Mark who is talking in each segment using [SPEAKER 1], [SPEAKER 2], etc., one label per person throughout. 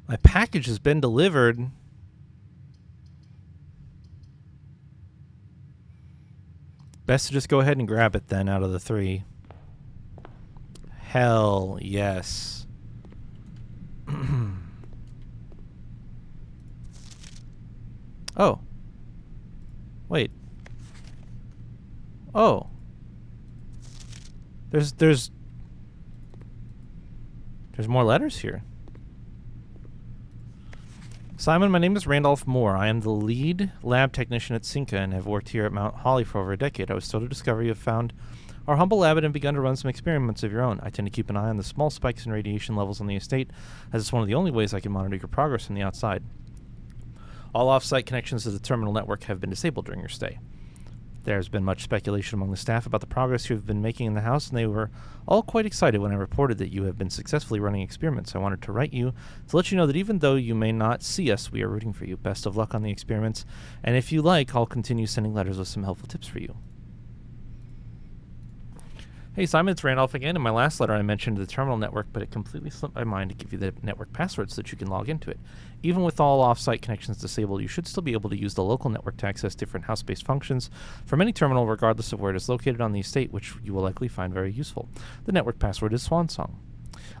[SPEAKER 1] My package has been delivered. Best to just go ahead and grab it then out of the three. Hell yes. Oh. Wait. Oh. There's more letters here. Simon, my name is Randolph Moore. I am the lead lab technician at Cinca and have worked here at Mount Holly for over a decade. I was still to discover you have found our humble lab and have begun to run some experiments of your own. I tend to keep an eye on the small spikes in radiation levels on the estate, as it's one of the only ways I can monitor your progress from the outside. All off-site connections to the terminal network have been disabled during your stay. There has been much speculation among the staff about the progress you have been making in the house, and they were all quite excited when I reported that you have been successfully running experiments. I wanted to write you to let you know that even though you may not see us, we are rooting for you. Best of luck on the experiments, and if you like, I'll continue sending letters with some helpful tips for you. Hey Simon, it's Randolph again. In my last letter I mentioned the terminal network, but it completely slipped my mind to give you the network password so that you can log into it. Even with all off-site connections disabled, you should still be able to use the local network to access different house-based functions from any terminal regardless of where it is located on the estate, which you will likely find very useful. The network password is Swansong.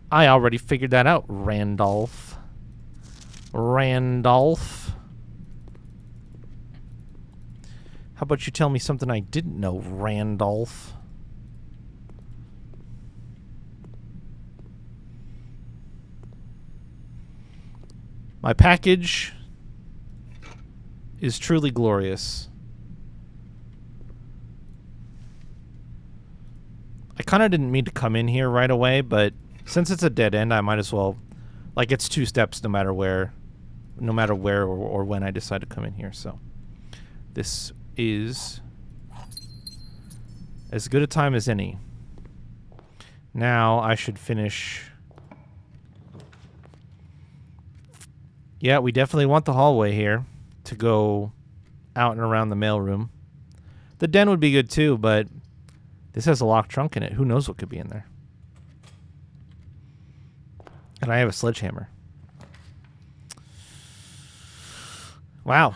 [SPEAKER 1] I already figured that out, Randolph. Randolph. How about you tell me something I didn't know, Randolph? My package is truly glorious. I kind of didn't mean to come in here right away, but since it's a dead end, I might as well... Like, it's 2 steps no matter where or when I decide to come in here, so... This is as good a time as any. Now I should finish... Yeah, we definitely want the hallway here to go out and around the mailroom. The den would be good too, but this has a locked trunk in it. Who knows what could be in there? And I have a sledgehammer. Wow.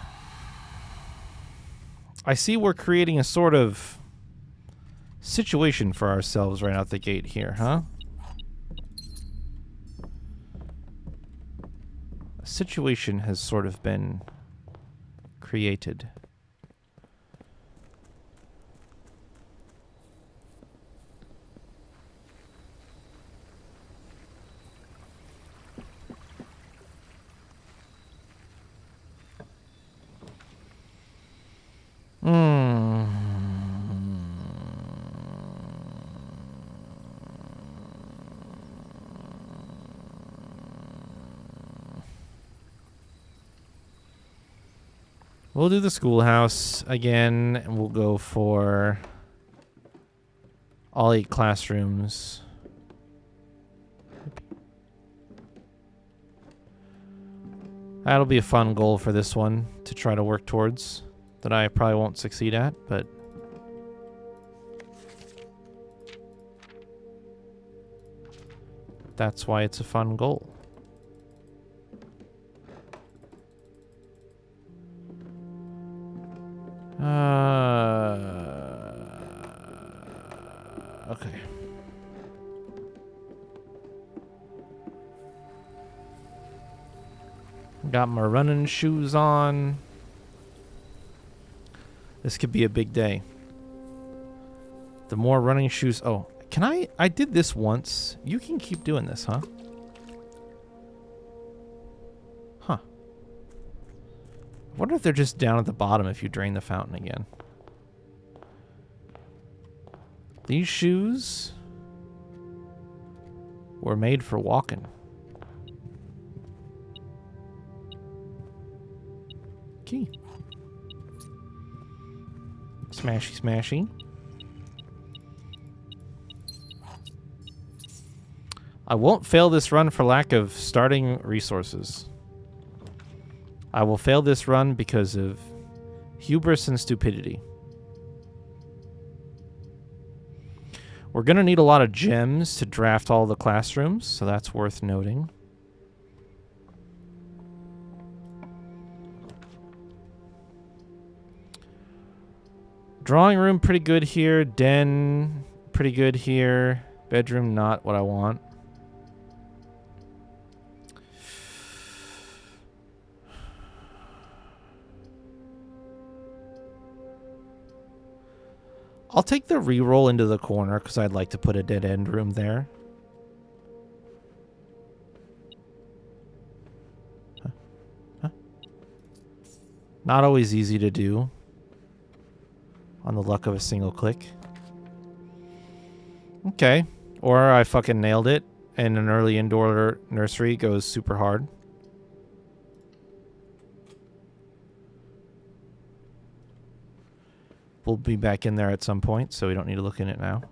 [SPEAKER 1] I see we're creating a sort of situation for ourselves right out the gate here, huh? Situation has sort of been created. We'll do the schoolhouse again, and we'll go for all 8 classrooms. That'll be a fun goal for this one to try to work towards, that I probably won't succeed at, but that's why it's a fun goal. Okay. Got my running shoes on. This could be a big day. The more running shoes... Oh, can I did this once. You can keep doing this, huh? Huh. I wonder if they're just down at the bottom if you drain the fountain again. These shoes were made for walking. Key. Smashy, smashy. I won't fail this run for lack of starting resources. I will fail this run because of hubris and stupidity. We're going to need a lot of gems to draft all the classrooms, so that's worth noting. Drawing room, pretty good here. Den, pretty good here. Bedroom, not what I want. I'll take the reroll into the corner because I'd like to put a dead end room there. Huh? Not always easy to do on the luck of a single click. Okay. Or I fucking nailed it and an early indoor nursery goes super hard. We'll be back in there at some point, so we don't need to look in it now.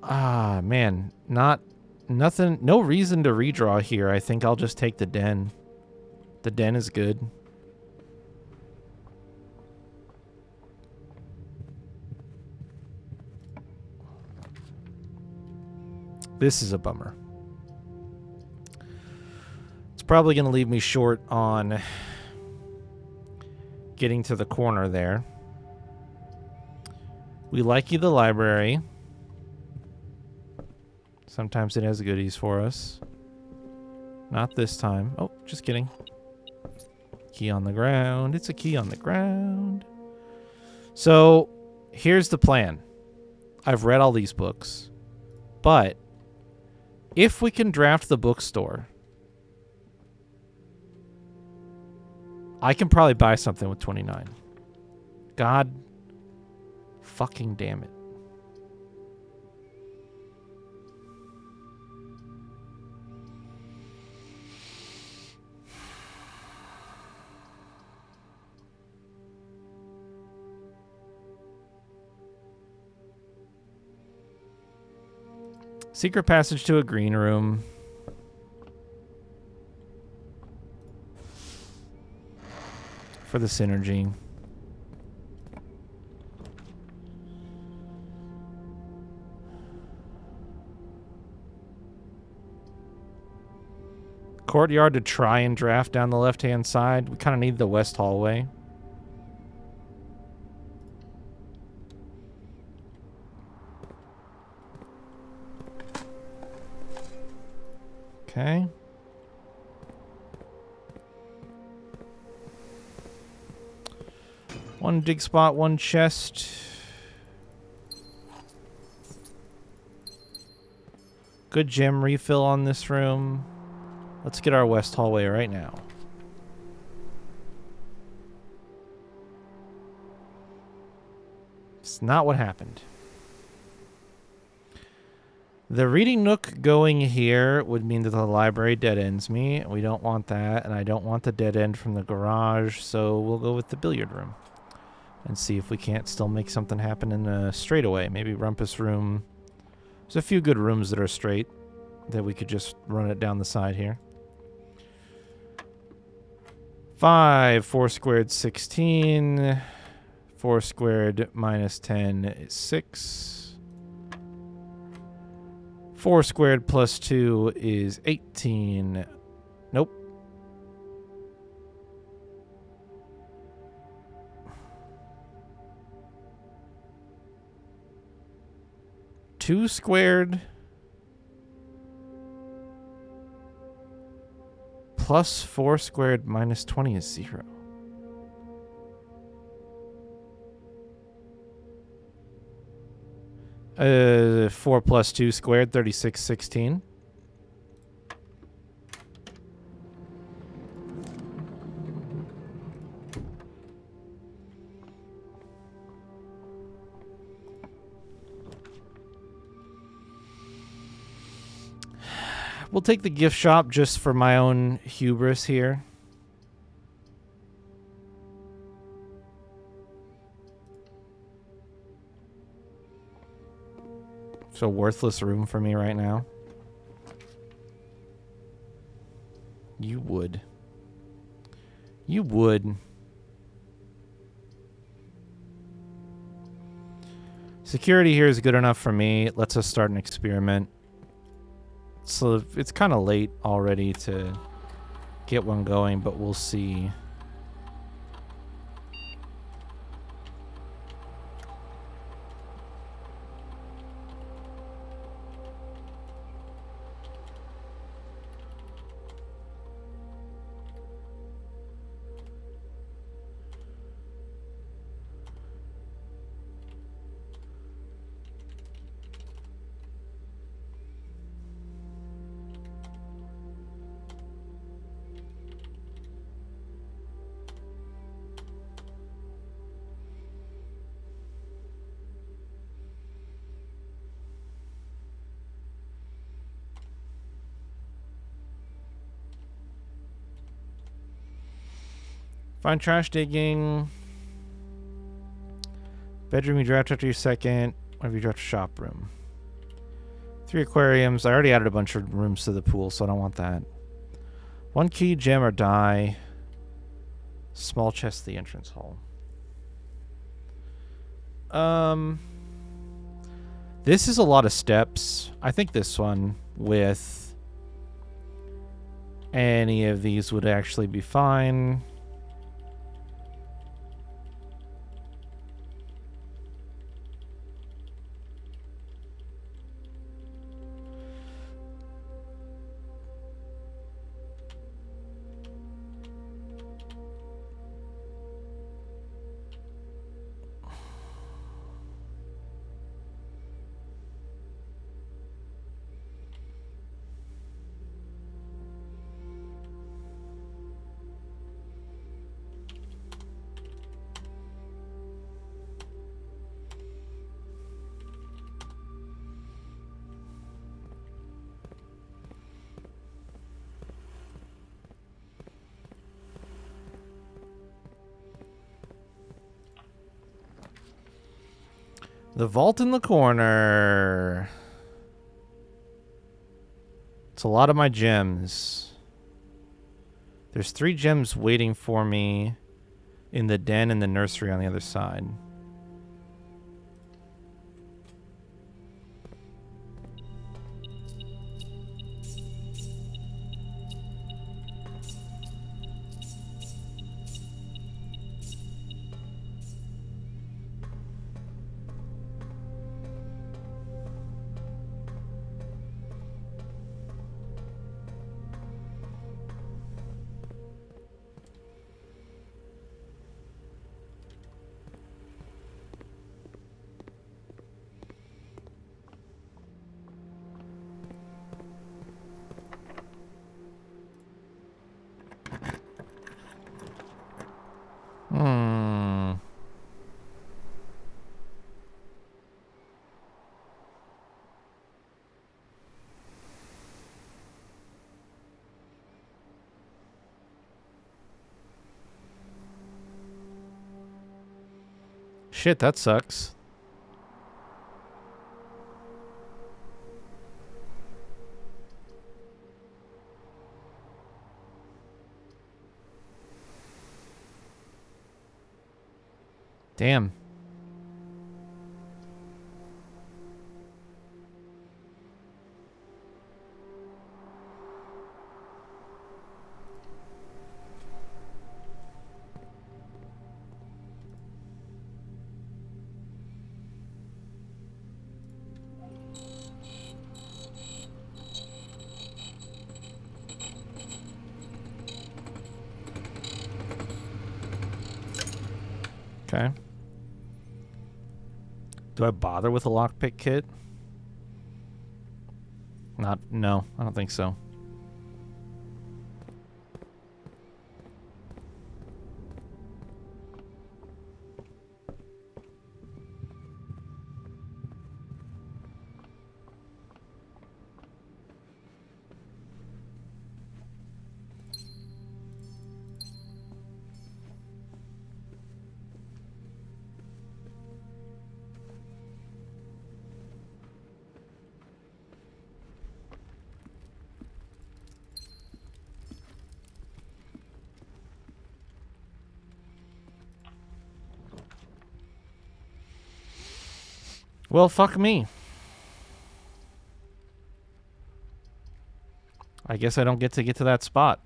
[SPEAKER 1] Ah, man. Nothing, no reason to redraw here. I think I'll just take the den. The den is good. This is a bummer. Probably going to leave me short on getting to the corner there. We like you, the library. Sometimes it has goodies for us. Not this time. Oh, just kidding. Key on the ground. It's a key on the ground. So, here's the plan. I've read all these books. But, if we can draft the bookstore, I can probably buy something with 29. God fucking damn it. Secret passage to a green room. For the synergy. Courtyard to try and draft down the left-hand side. We kind of need the west hallway. Okay. One dig spot, one chest. Good gem refill on this room. Let's get our west hallway right now. It's not what happened. The reading nook going here would mean that the library dead ends me. We don't want that, and I don't want the dead end from the garage, so we'll go with the billiard room. And see if we can't still make something happen in a straightaway. Maybe Rumpus Room. There's a few good rooms that are straight that we could just run it down the side here. 5, 4 squared, 16. 4 squared minus 10 is 6. 4 squared plus 2 is 18. Nope. 2 squared plus 4 squared minus 20 is 0. Uh, 4 plus 2 squared, 36, 16. We'll take the gift shop just for my own hubris here. It's a worthless room for me right now. You would. You would. Security here is good enough for me. It lets us start an experiment. So it's kind of late already to get one going, but we'll see. Find trash digging. Bedroom you draft after your second. Whenever you draft a shop room. 3 aquariums. I already added a bunch of rooms to the pool, so I don't want that. 1 key, gem, or die. Small chest, the entrance hall. This is a lot of steps. I think this one with any of these would actually be fine. The vault in the corner. It's a lot of my gems. There's 3 gems waiting for me in the den and the nursery on the other side. Shit, that sucks. Damn. Okay. Do I bother with a lockpick kit? No, I don't think so. Well, fuck me. I guess I don't get to that spot.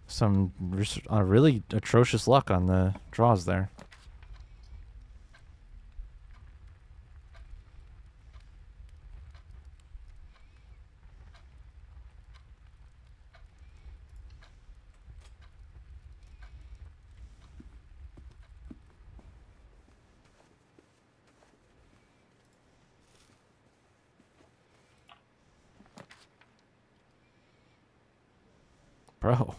[SPEAKER 1] Some really atrocious luck on the draws there. Bro.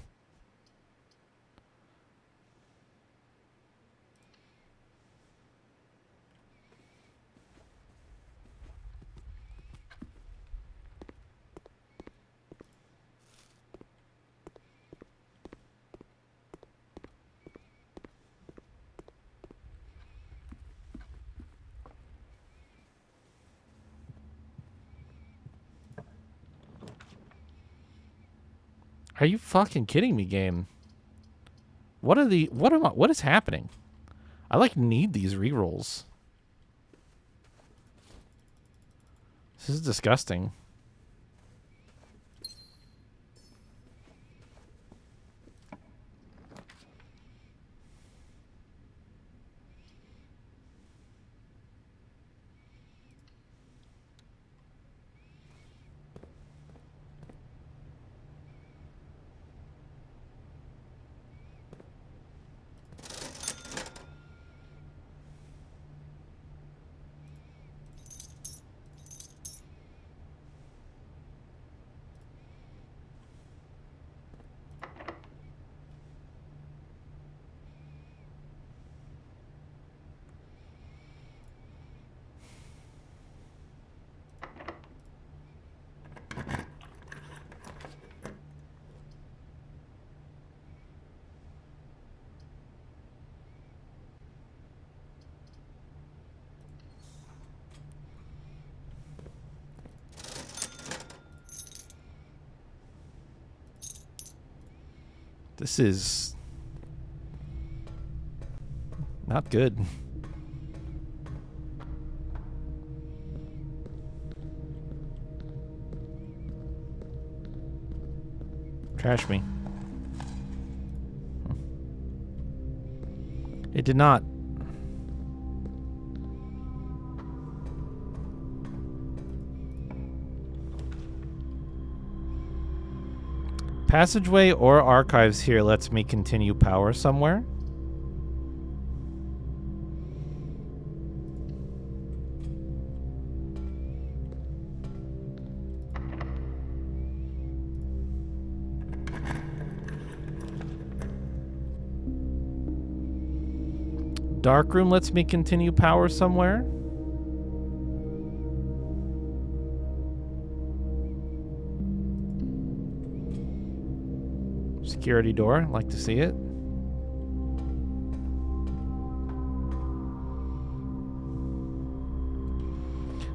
[SPEAKER 1] Are you fucking kidding me, game? What is happening? I like need these rerolls. This is disgusting. This is not good. Trash me. It did not. Passageway or archives here lets me continue power somewhere. Dark room lets me continue power somewhere. Security door, like to see it.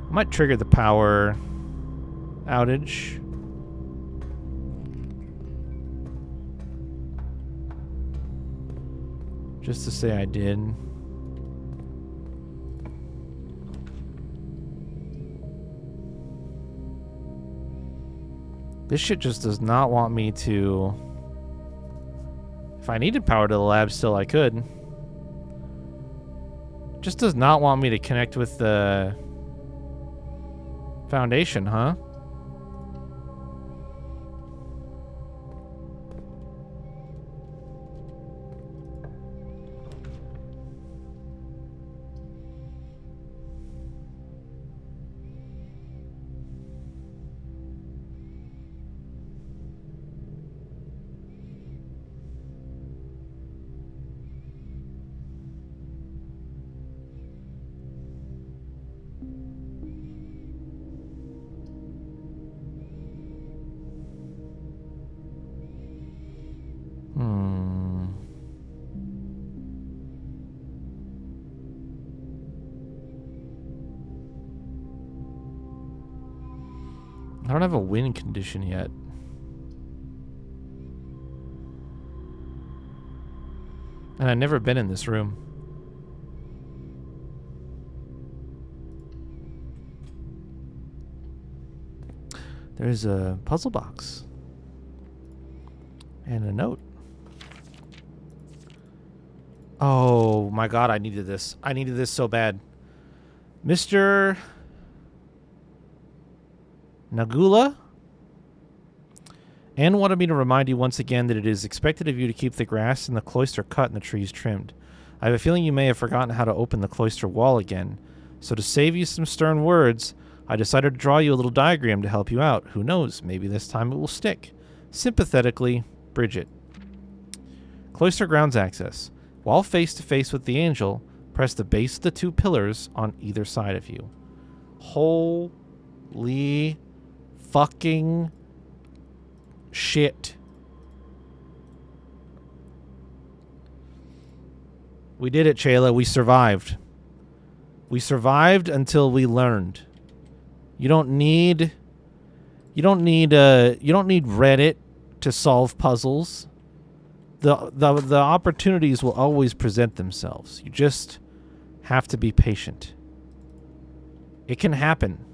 [SPEAKER 1] I might trigger the power outage. Just to say I did. This shit just does not want me to... If I needed power to the lab still, I could. Just does not want me to connect with the foundation, huh? I don't have a win condition yet. And I've never been in this room. There's a puzzle box. And a note. Oh my god, I needed this. I needed this so bad. Mr. Nagula? Anne wanted me to remind you once again that it is expected of you to keep the grass in the cloister cut and the trees trimmed. I have a feeling you may have forgotten how to open the cloister wall again. So to save you some stern words, I decided to draw you a little diagram to help you out. Who knows, maybe this time it will stick. Sympathetically, Bridget. Cloister grounds access. While face to face with the angel, press the base of the 2 pillars on either side of you. Holy fucking shit. We did it, Chayla. We survived. We survived until we learned. You don't need Reddit to solve puzzles. The opportunities will always present themselves. You just have to be patient. It can happen.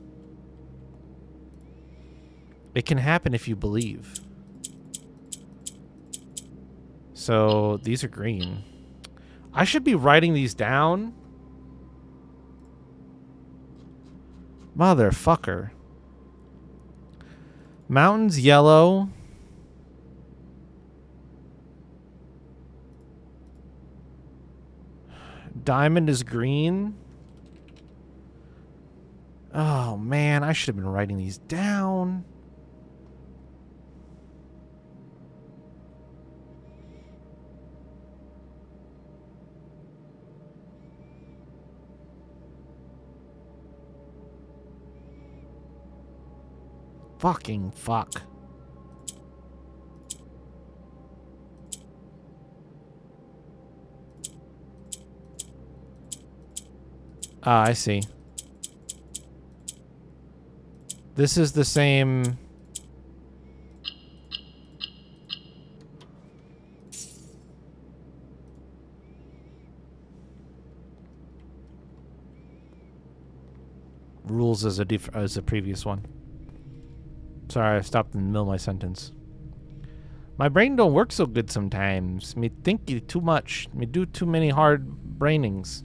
[SPEAKER 1] It can happen if you believe. So these are green. I should be writing these down. Motherfucker. Mountains yellow. Diamond is green. Oh man, I should have been writing these down. Fucking fuck. Ah, I see. This is the same... rules as a previous one. Sorry, I stopped in the middle of my sentence. My brain don't work so good sometimes. Me think too much. Me do too many hard brainings.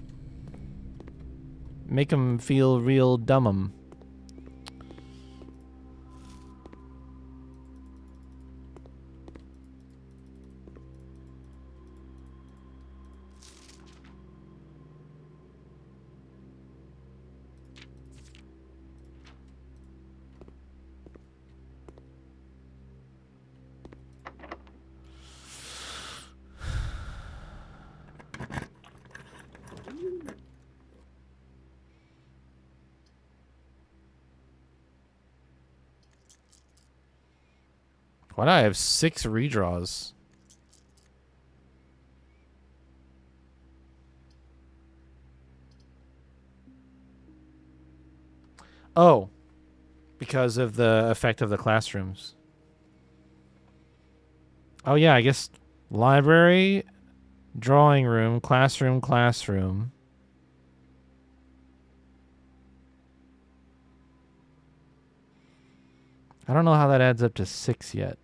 [SPEAKER 1] Make 'em feel real dumbum. Why do I have 6 redraws? Oh, because of the effect of the classrooms. Oh yeah, I guess library, drawing room, classroom, classroom. I don't know how that adds up to 6 yet.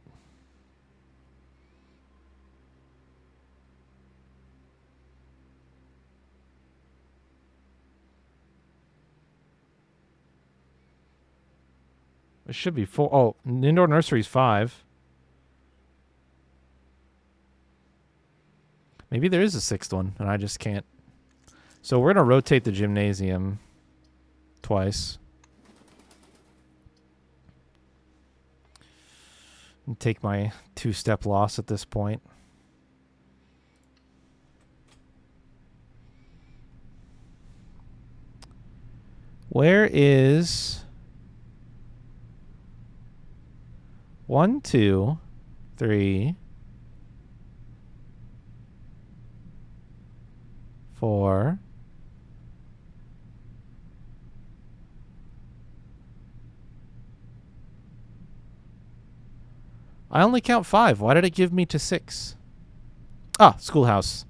[SPEAKER 1] It should be 4. Oh, indoor nursery's 5. Maybe there is a 6th one, and I just can't. So we're going to rotate the gymnasium twice. And take my 2-step loss at this point. Where is 1, 2, 3, 4, 5. I only count 5. Why did it give me to 6? Ah, schoolhouse.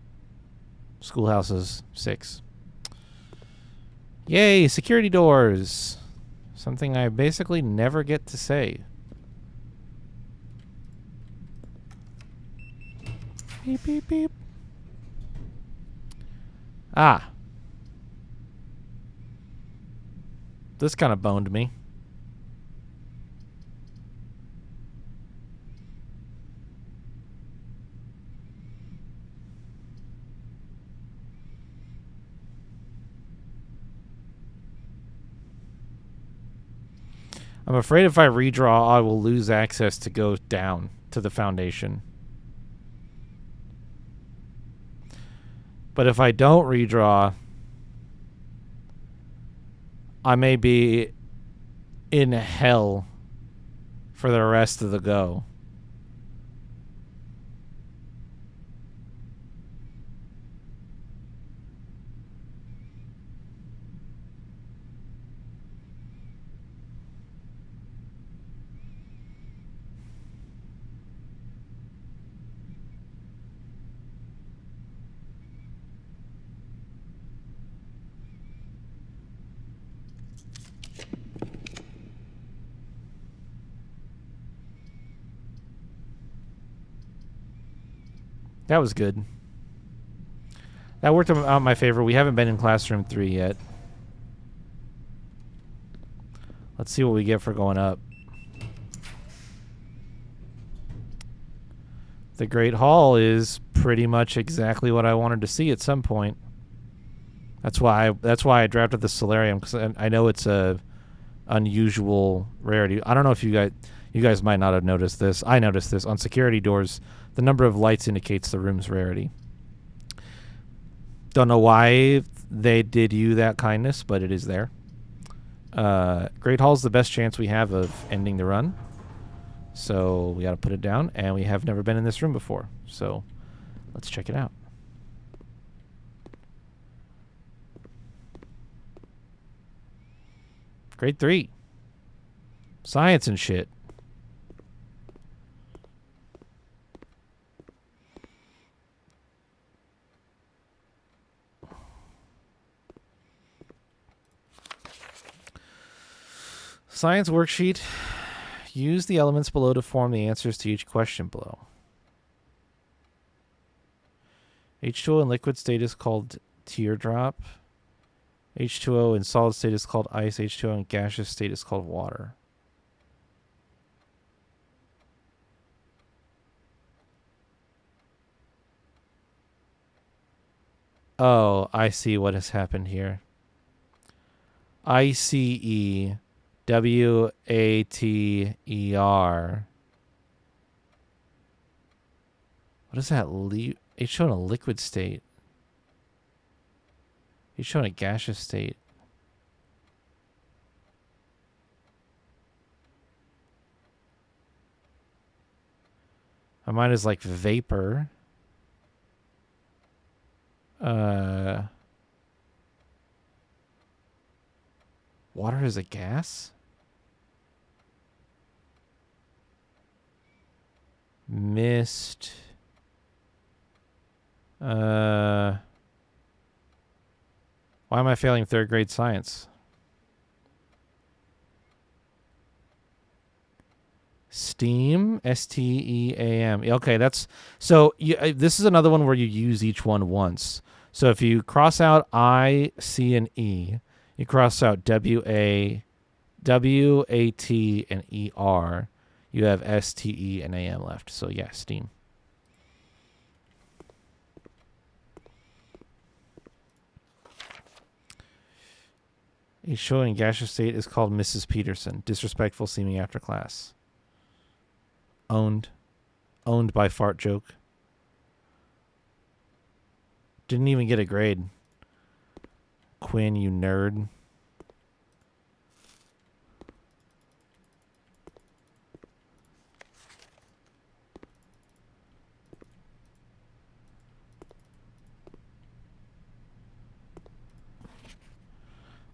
[SPEAKER 1] Schoolhouses 6. Yay, security doors. Something I basically never get to say. Beep, beep, beep. Ah. This kind of boned me. I'm afraid if I redraw, I will lose access to go down to the foundation. But if I don't redraw, I may be in hell for the rest of the go. That was good. That worked out in my favor. We haven't been in classroom 3 yet. Let's see what we get for going up. The Great Hall is pretty much exactly what I wanted to see at some point. That's why I drafted the Solarium, because I know it's a unusual rarity. I don't know if you guys might not have noticed this. I noticed this on security doors. The number of lights indicates the room's rarity. Don't know why they did you that kindness, but it is there. Great Hall's the best chance we have of ending the run. So we got to put it down, and we have never been in this room before. So let's check it out. Grade 3. Science and shit. Science worksheet. Use the elements below to form the answers to each question below. H2O in liquid state is called teardrop. H2O in solid state is called ice. H2O in gaseous state is called water. Oh, I see what has happened here. ICE WATER. What does that leave? It's showing a liquid state. It's showing a gaseous state. Mine is like vapor. Water is a gas? Mist. Why am I failing 3rd grade science? Steam, STEAM. Okay, that's so. This is another one where you use each one once. So if you cross out I, C, and E, you cross out WA, WAT, and ER. You have STE and AM left. So yeah, Steam. A show in gaseous state is called Mrs. Peterson. Disrespectful seeming after class. Owned by fart joke. Didn't even get a grade. Quinn, you nerd.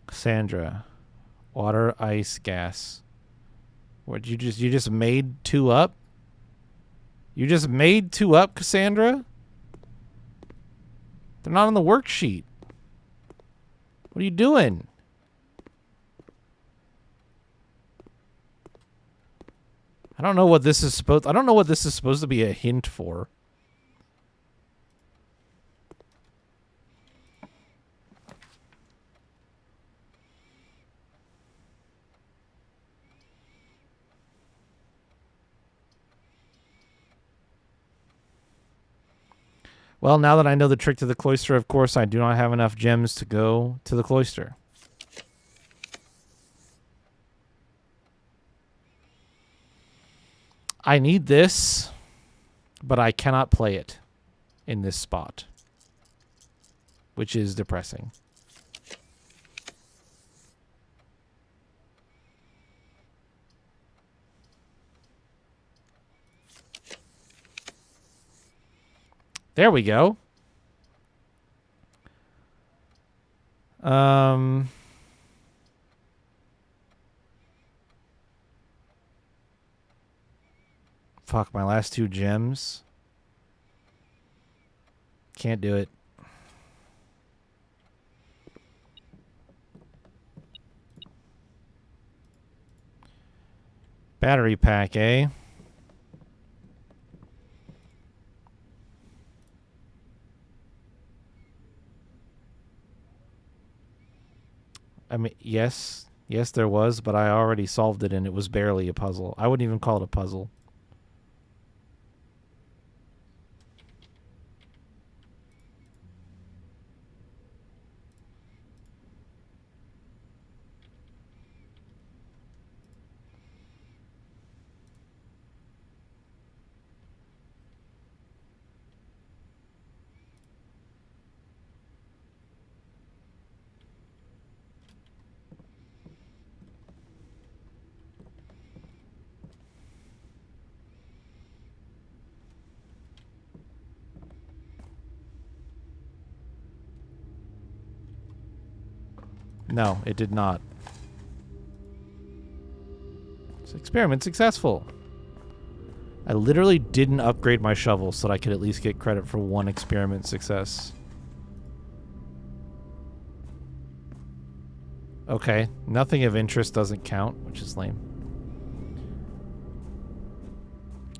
[SPEAKER 1] Cassandra. Water, ice, gas. What, you just made 2 up? You just made 2 up, Cassandra? They're not on the worksheet. What are you doing? I don't know what this is supposed to be a hint for. Well, now that I know the trick to the cloister, of course, I do not have enough gems to go to the cloister. I need this, but I cannot play it in this spot, which is depressing. There we go. Fuck, my last 2 gems. Can't do it. Battery pack, eh? I mean, yes, there was, but I already solved it, and it was barely a puzzle. I wouldn't even call it a puzzle. No, it did not. Experiment successful. I literally didn't upgrade my shovel so that I could at least get credit for 1 experiment success. Okay, nothing of interest doesn't count, which is lame.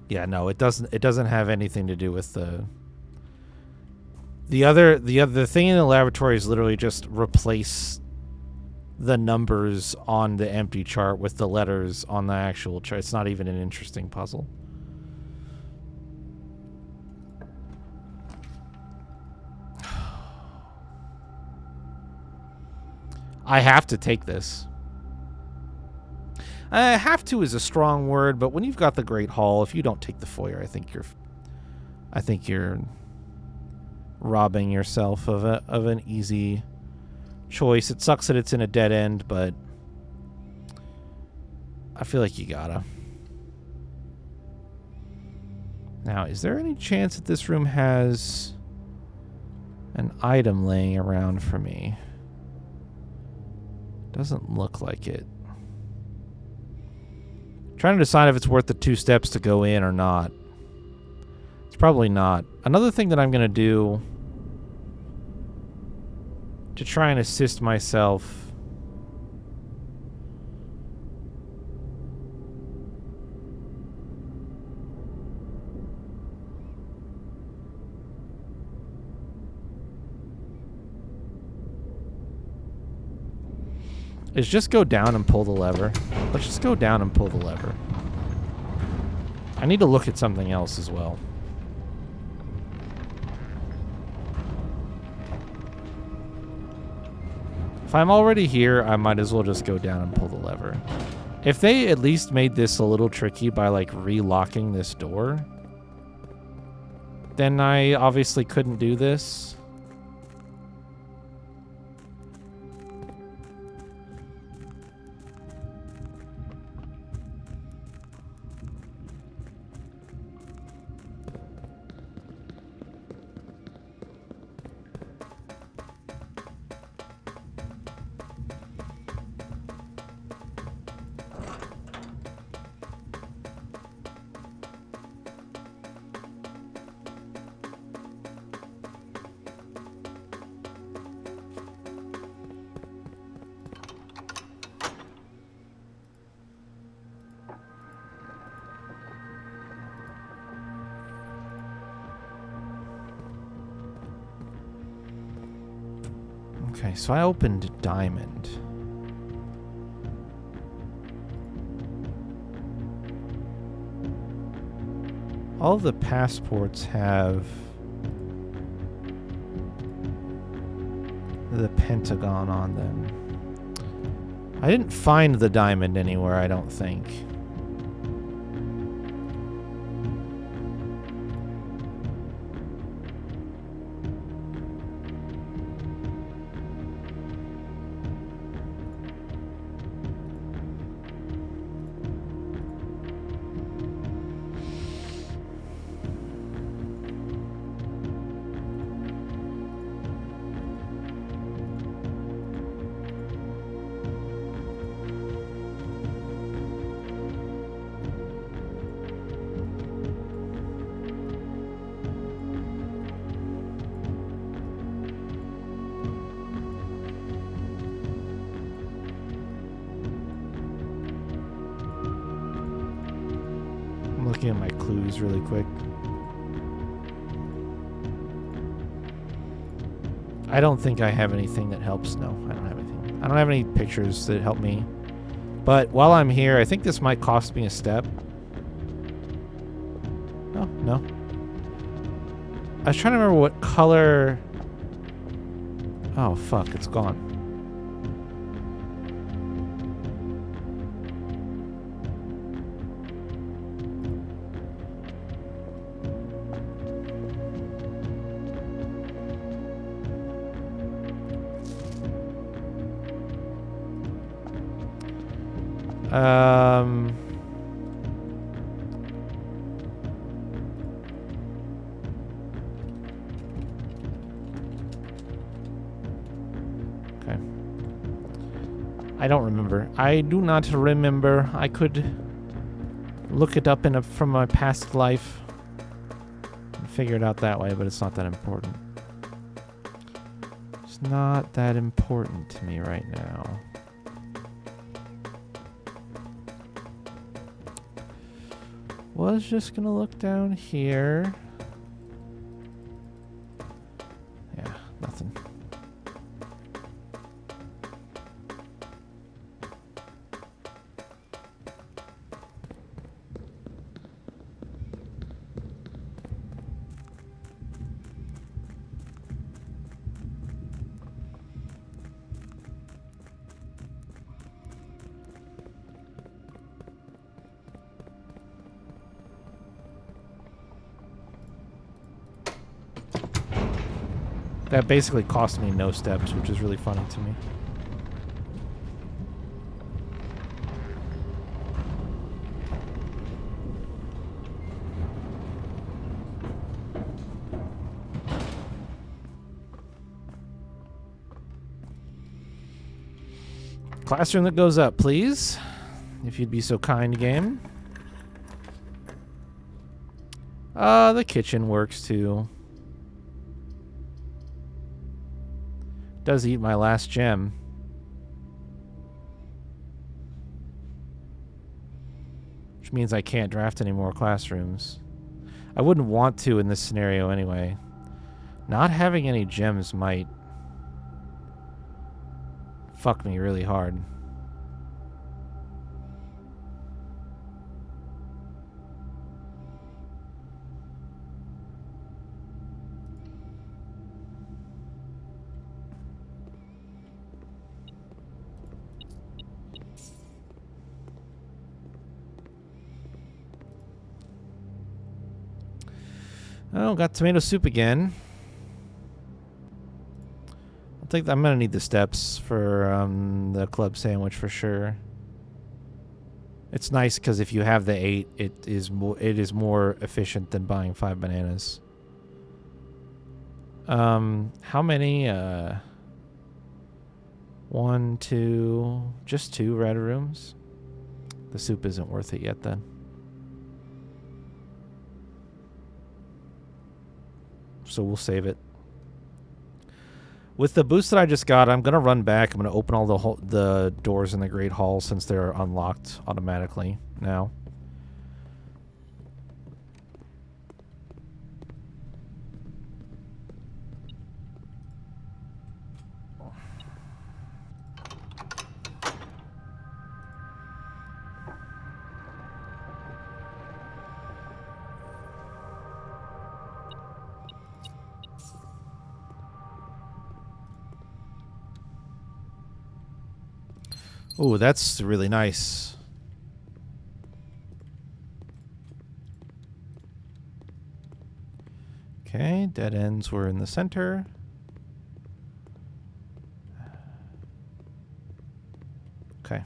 [SPEAKER 1] Yeah, no, it doesn't have anything to do with the thing in the laboratory is literally just replace the numbers on the empty chart with the letters on the actual chart. It's not even an interesting puzzle. I have to take this. Have to is a strong word, but when you've got the Great Hall, if you don't take the foyer, I think you're robbing yourself of an easy choice. It sucks that it's in a dead end, but I feel like you gotta. Now, is there any chance that this room has an item laying around for me? Doesn't look like it. Trying to decide if it's worth the 2 steps to go in or not. It's probably not. Another thing that I'm going to do to try and assist myself is just go down and pull the lever. Let's just go down and pull the lever. I need to look at something else as well. If I'm already here, I might as well just go down and pull the lever. If they at least made this a little tricky by like relocking this door, then I obviously couldn't do this. Okay, so I opened diamond. All of the passports have the pentagon on them. I didn't find the diamond anywhere, I don't think. Looking at my clues really quick. I don't think I have anything that helps. No, I don't have anything. I don't have any pictures that help me. But while I'm here, I think this might cost me a step. Oh, no. I was trying to remember what color... Oh, fuck, it's gone. Okay. I don't remember. I do not remember. I could look it up from my past life and figure it out that way, but it's not that important. It's not that important to me right now. Was just gonna look down here. Yeah, nothing. That basically cost me no steps, which is really funny to me. Classroom that goes up, please. If you'd be so kind, game. The kitchen works too. Does eat my last gem. Which means I can't draft any more classrooms. I wouldn't want to in this scenario anyway. Not having any gems might fuck me really hard. Oh, got tomato soup again. I think I'm gonna need the steps for the club sandwich for sure. It's nice because if you have the 8, it is more efficient than buying 5 bananas. How many? 1, 2, just 2 red rooms. The soup isn't worth it yet then. So we'll save it. With the boost that I just got, I'm going to run back. I'm going to open all the doors in the Great Hall since they're unlocked automatically now. Oh, that's really nice. Okay, dead ends were in the center. Okay.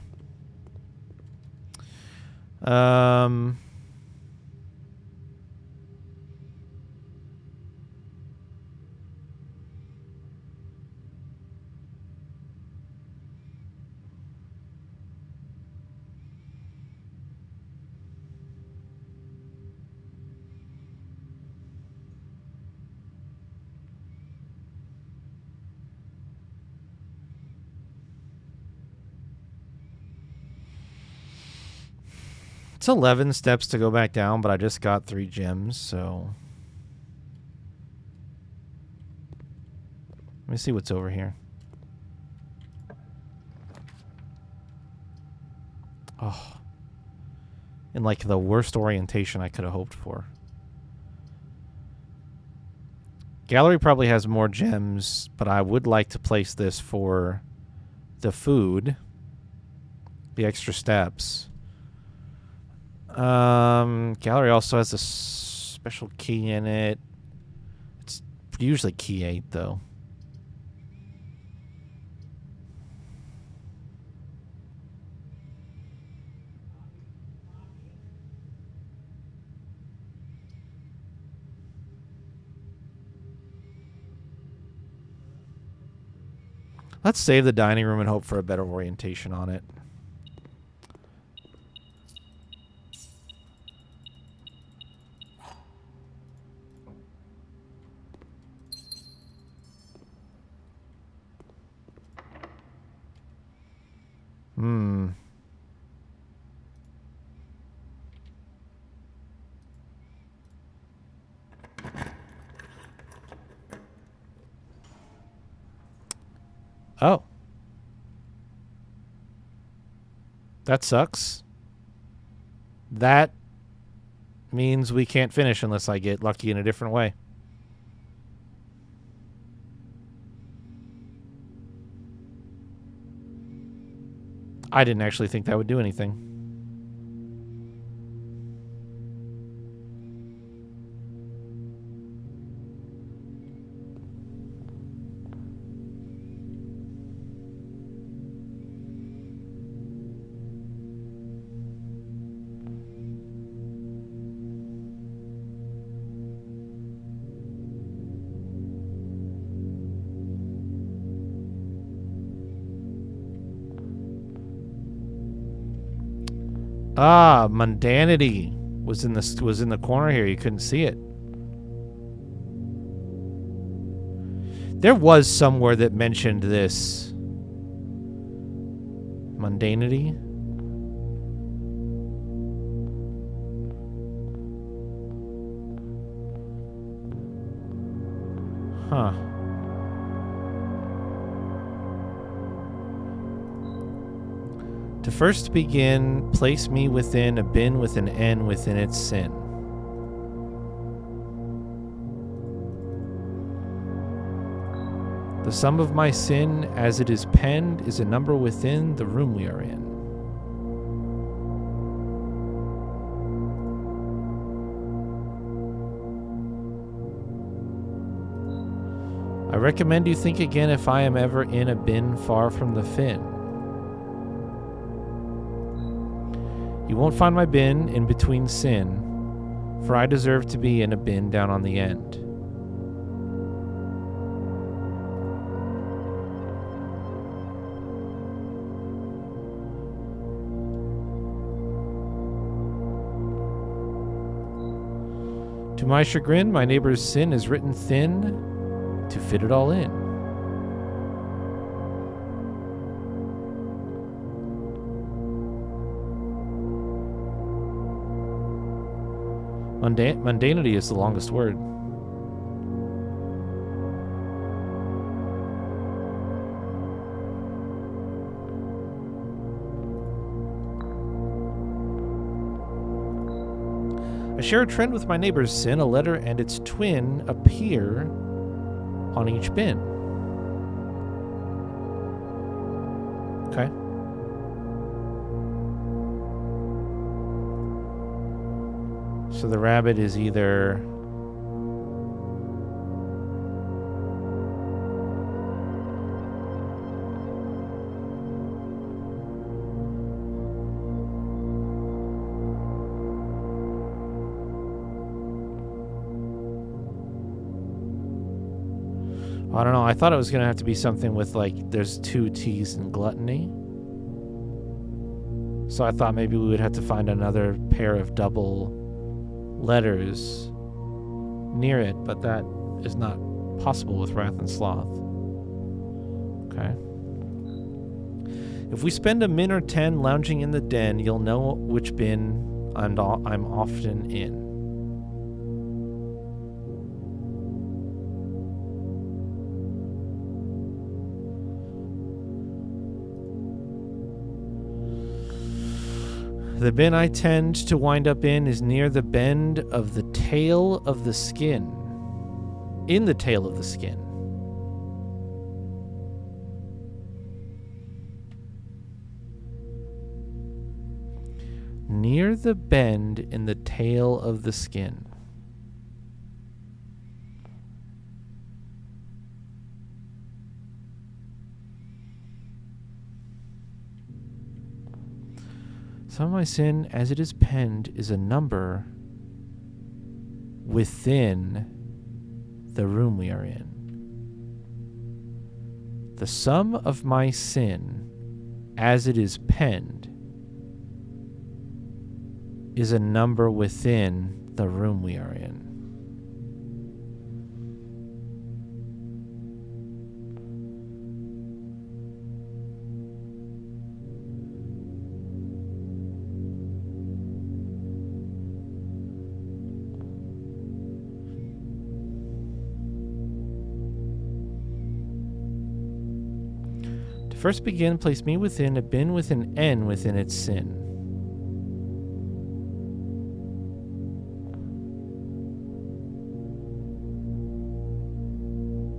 [SPEAKER 1] It's 11 steps to go back down, but I just got 3 gems, so... Let me see what's over here. Oh. In like the worst orientation I could have hoped for. Gallery probably has more gems, but I would like to place this for the food. The extra steps. Gallery also has a special key in it. It's usually key 8, though. Let's save the dining room and hope for a better orientation on it. Oh. That sucks. That means we can't finish unless I get lucky in a different way. I didn't actually think that would do anything. Ah, mundanity was in the corner here. You couldn't see it. There was somewhere that mentioned this. Mundanity. Huh. To first begin, place me within a bin with an N within its sin. The sum of my sin, as it is penned, is a number within the room we are in. I recommend you think again if I am ever in a bin far from the fin. You won't find my bin in between sin, for I deserve to be in a bin down on the end. To my chagrin, my neighbor's sin is written thin to fit it all in. Mundanity is the longest word. I share a trend with my neighbor's sin. A letter and its twin appear on each bin. Okay. So the rabbit is either... I don't know. I thought it was going to have to be something with, like, there's 2 T's in gluttony. So I thought maybe we would have to find another pair of double letters near it, but that is not possible with Wrath and Sloth. Okay. If we spend a min or 10 lounging in the den, you'll know which bin I'm often in. The bin I tend to wind up in is near the bend of the tail of the skin. In the tail of the skin. Near the bend in the tail of the skin. Some of my sin, as it is penned, is a number within the room we are in. The sum of my sin, as it is penned, is a number within the room we are in. First begin, place me within a bin with an N within its sin.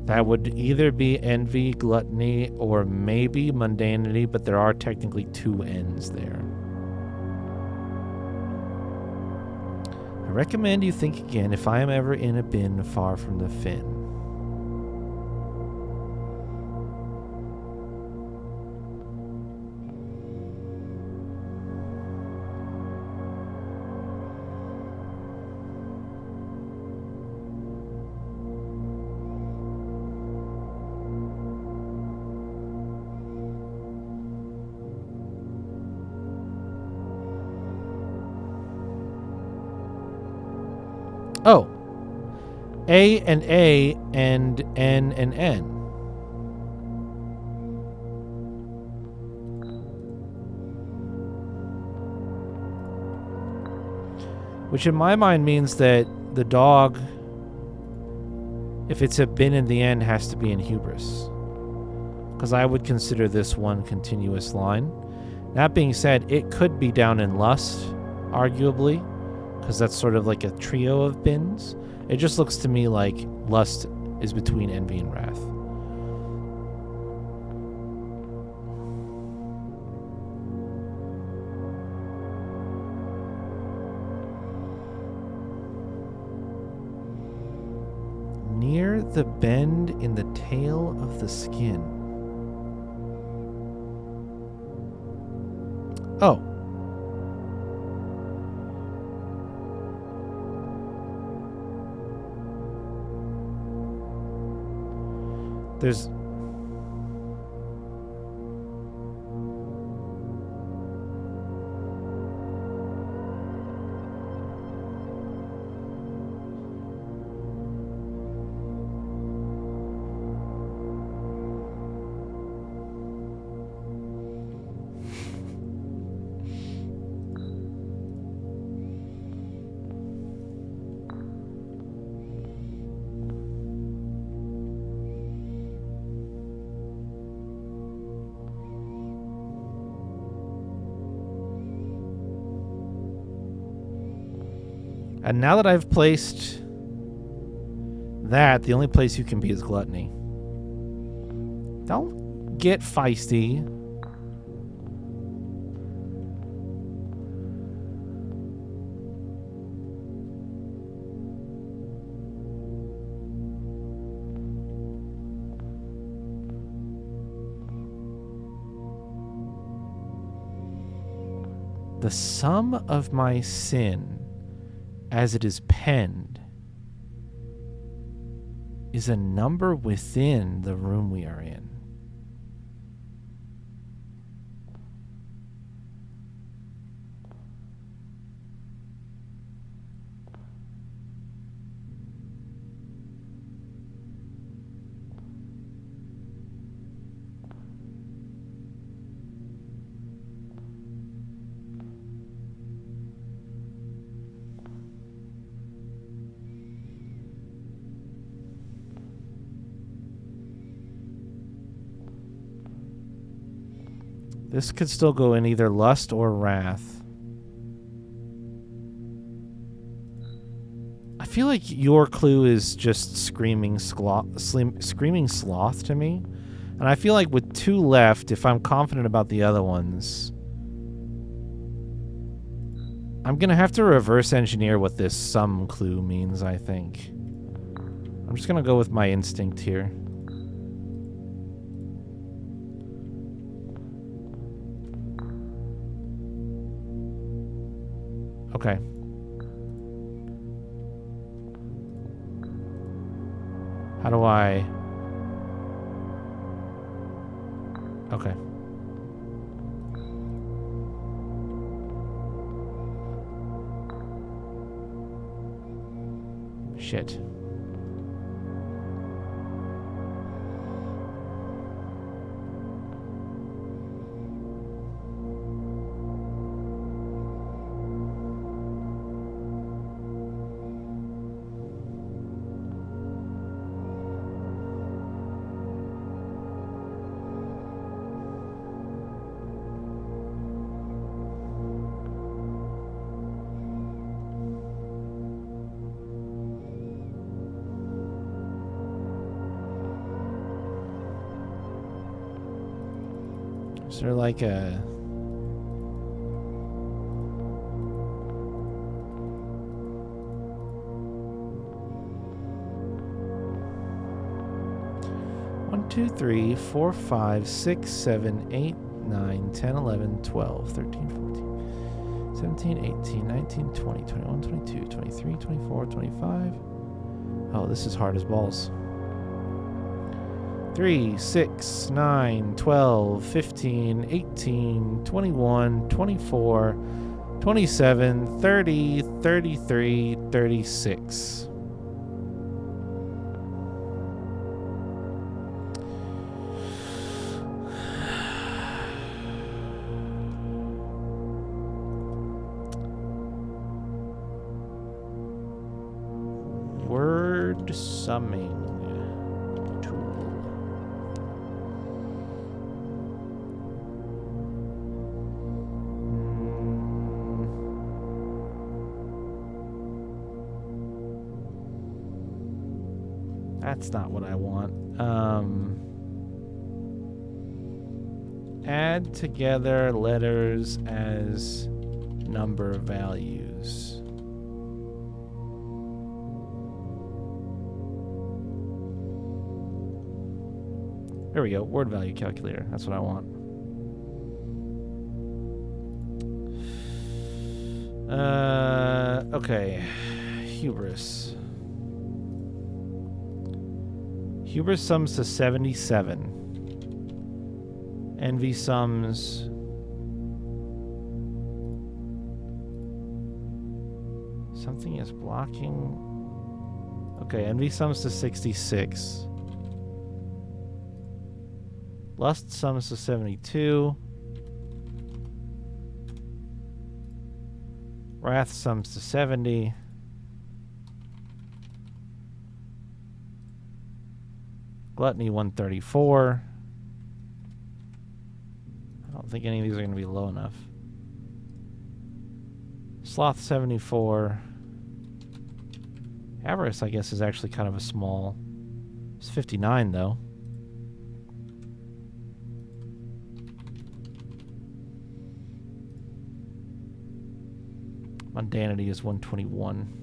[SPEAKER 1] That would either be envy, gluttony, or maybe mundanity, but there are technically 2 N's there. I recommend you think again if I am ever in a bin far from the fin. Oh, A and N and N. Which in my mind means that the dog, if it's a bin in the end, has to be in hubris. Because I would consider this one continuous line. That being said, it could be down in lust, arguably. Because that's sort of like a trio of bins. It just looks to me like lust is between envy and wrath. Near the bend in the tail of the skin. Oh. There's... And now that I've placed that, the only place you can be is gluttony. Don't get feisty. The sum of my sin, as it is penned, is a number within the room we are in. This could still go in either lust or wrath. I feel like your clue is just screaming sloth to me. And I feel like with 2 left, if I'm confident about the other ones, I'm going to have to reverse engineer what this sum clue means, I think. I'm just going to go with my instinct here. Okay. How do I... Okay. Shit. Is there like a... One, 2, 3, 4, 5, 6, 7, 8, 9, 10, 11, 12, 13, 14, 17, 18, 19, 20, 21, 22, 23, 24, 25. Oh, this is hard as balls. 3, 6, 9, 12, 15, 18, 21, 24, 27, 30, 33, 36. Word summing tool. That's not what I want. Add together letters as number values. There we go. Word value calculator. That's what I want. Okay. Hubris. Hubris sums to 77. Envy sums... Something is blocking... Okay, envy sums to 66. Lust sums to 72. Wrath sums to 70. Gluttony 134. I don't think any of these are going to be low enough. Sloth 74. Avarice, I guess, is actually kind of a small. It's 59 though. Mundanity is 121.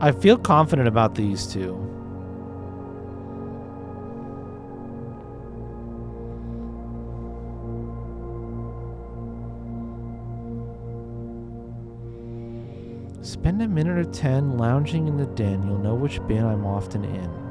[SPEAKER 1] I feel confident about these two. Spend a minute or 10 lounging in the den. You'll know which bin I'm often in.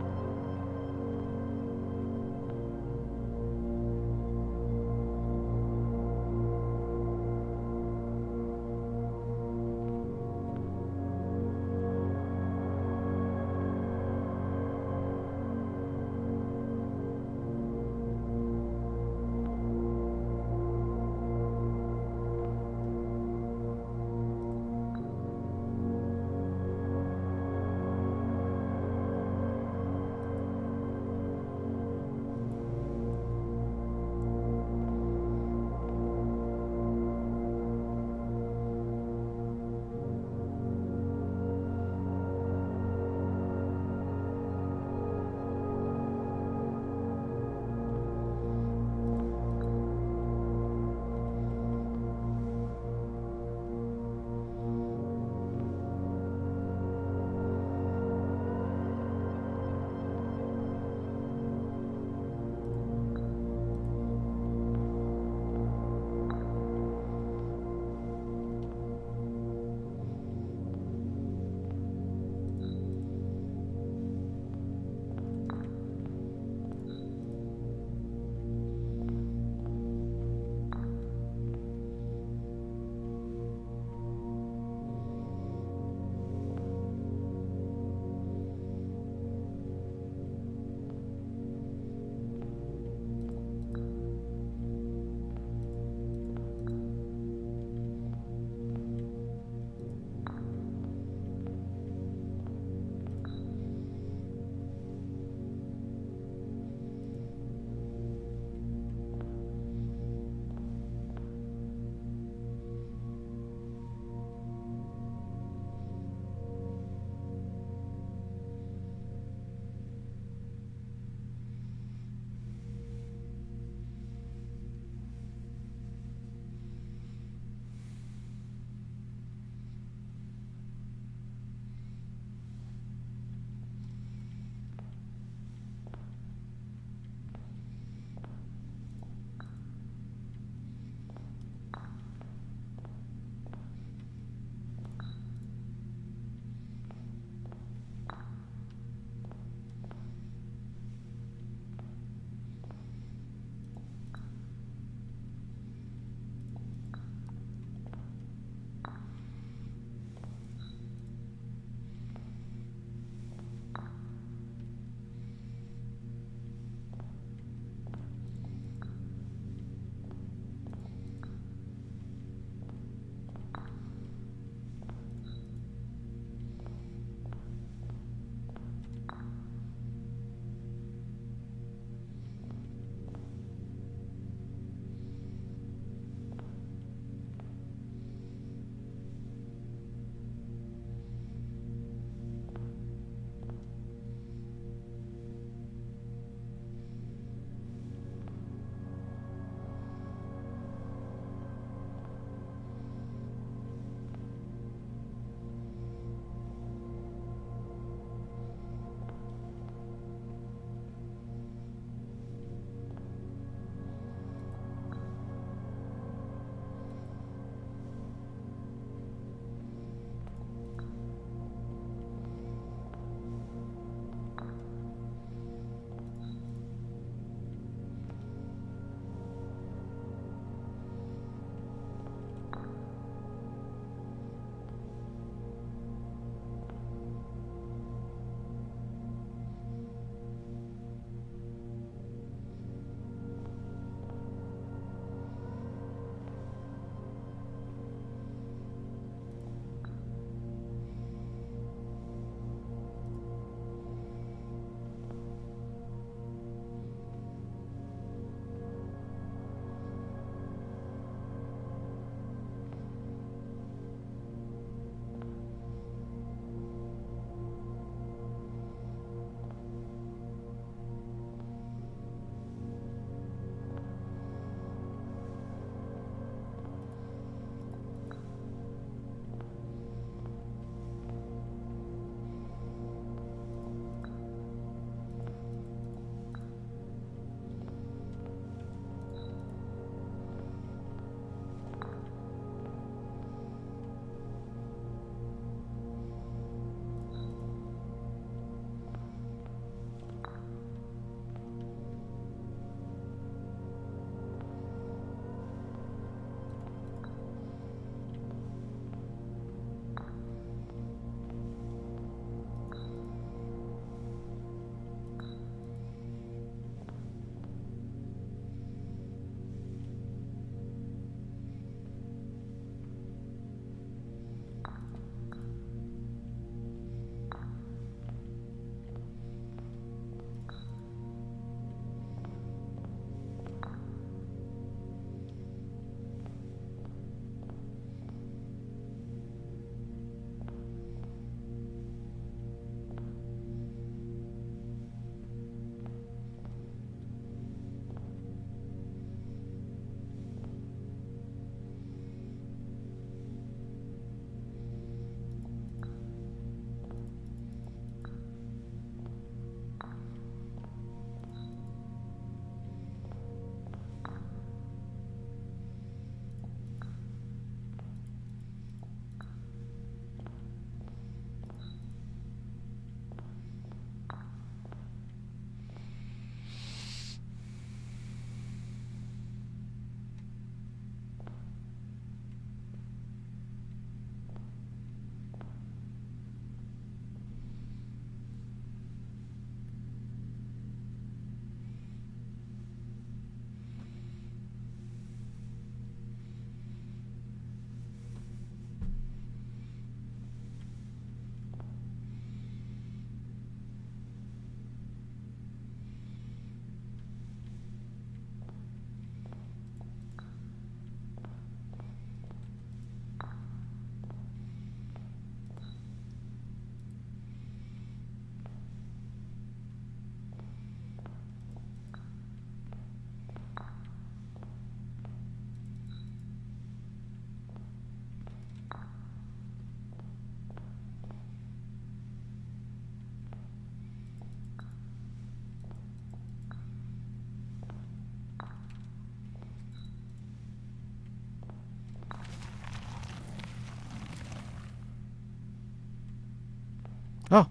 [SPEAKER 1] Oh,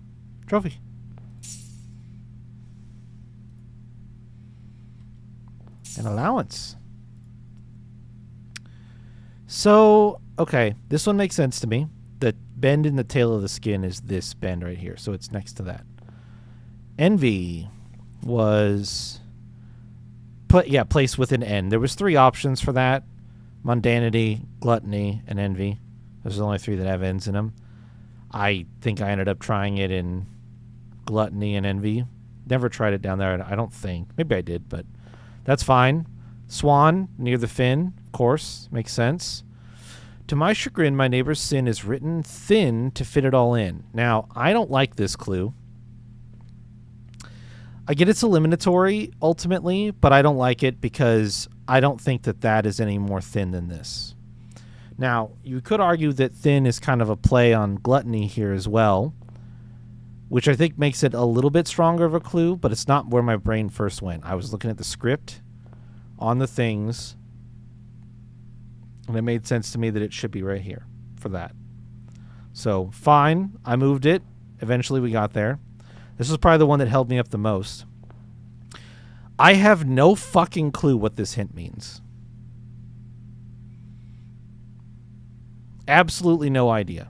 [SPEAKER 1] trophy. An allowance. So, okay, this one makes sense to me. The bend in the tail of the skin is this bend right here, so it's next to that. Envy was placed with an N. There was 3 options for that: mundanity, gluttony, and envy. Those are the only 3 that have N's in them. I think I ended up trying it in gluttony and envy. Never tried it down there, I don't think. Maybe I did, but that's fine. Swan, near the fin, of course. Makes sense. To my chagrin, my neighbor's sin is written thin to fit it all in. Now, I don't like this clue. I get it's eliminatory, ultimately, but I don't like it because I don't think that that is any more thin than this. Now, you could argue that thin is kind of a play on gluttony here as well, which I think makes it a little bit stronger of a clue, but it's not where my brain first went. I was looking at the script on the things, and it made sense to me that it should be right here for that. So, fine. I moved it. Eventually, we got there. This is probably the one that held me up the most. I have no fucking clue what this hint means. Absolutely no idea.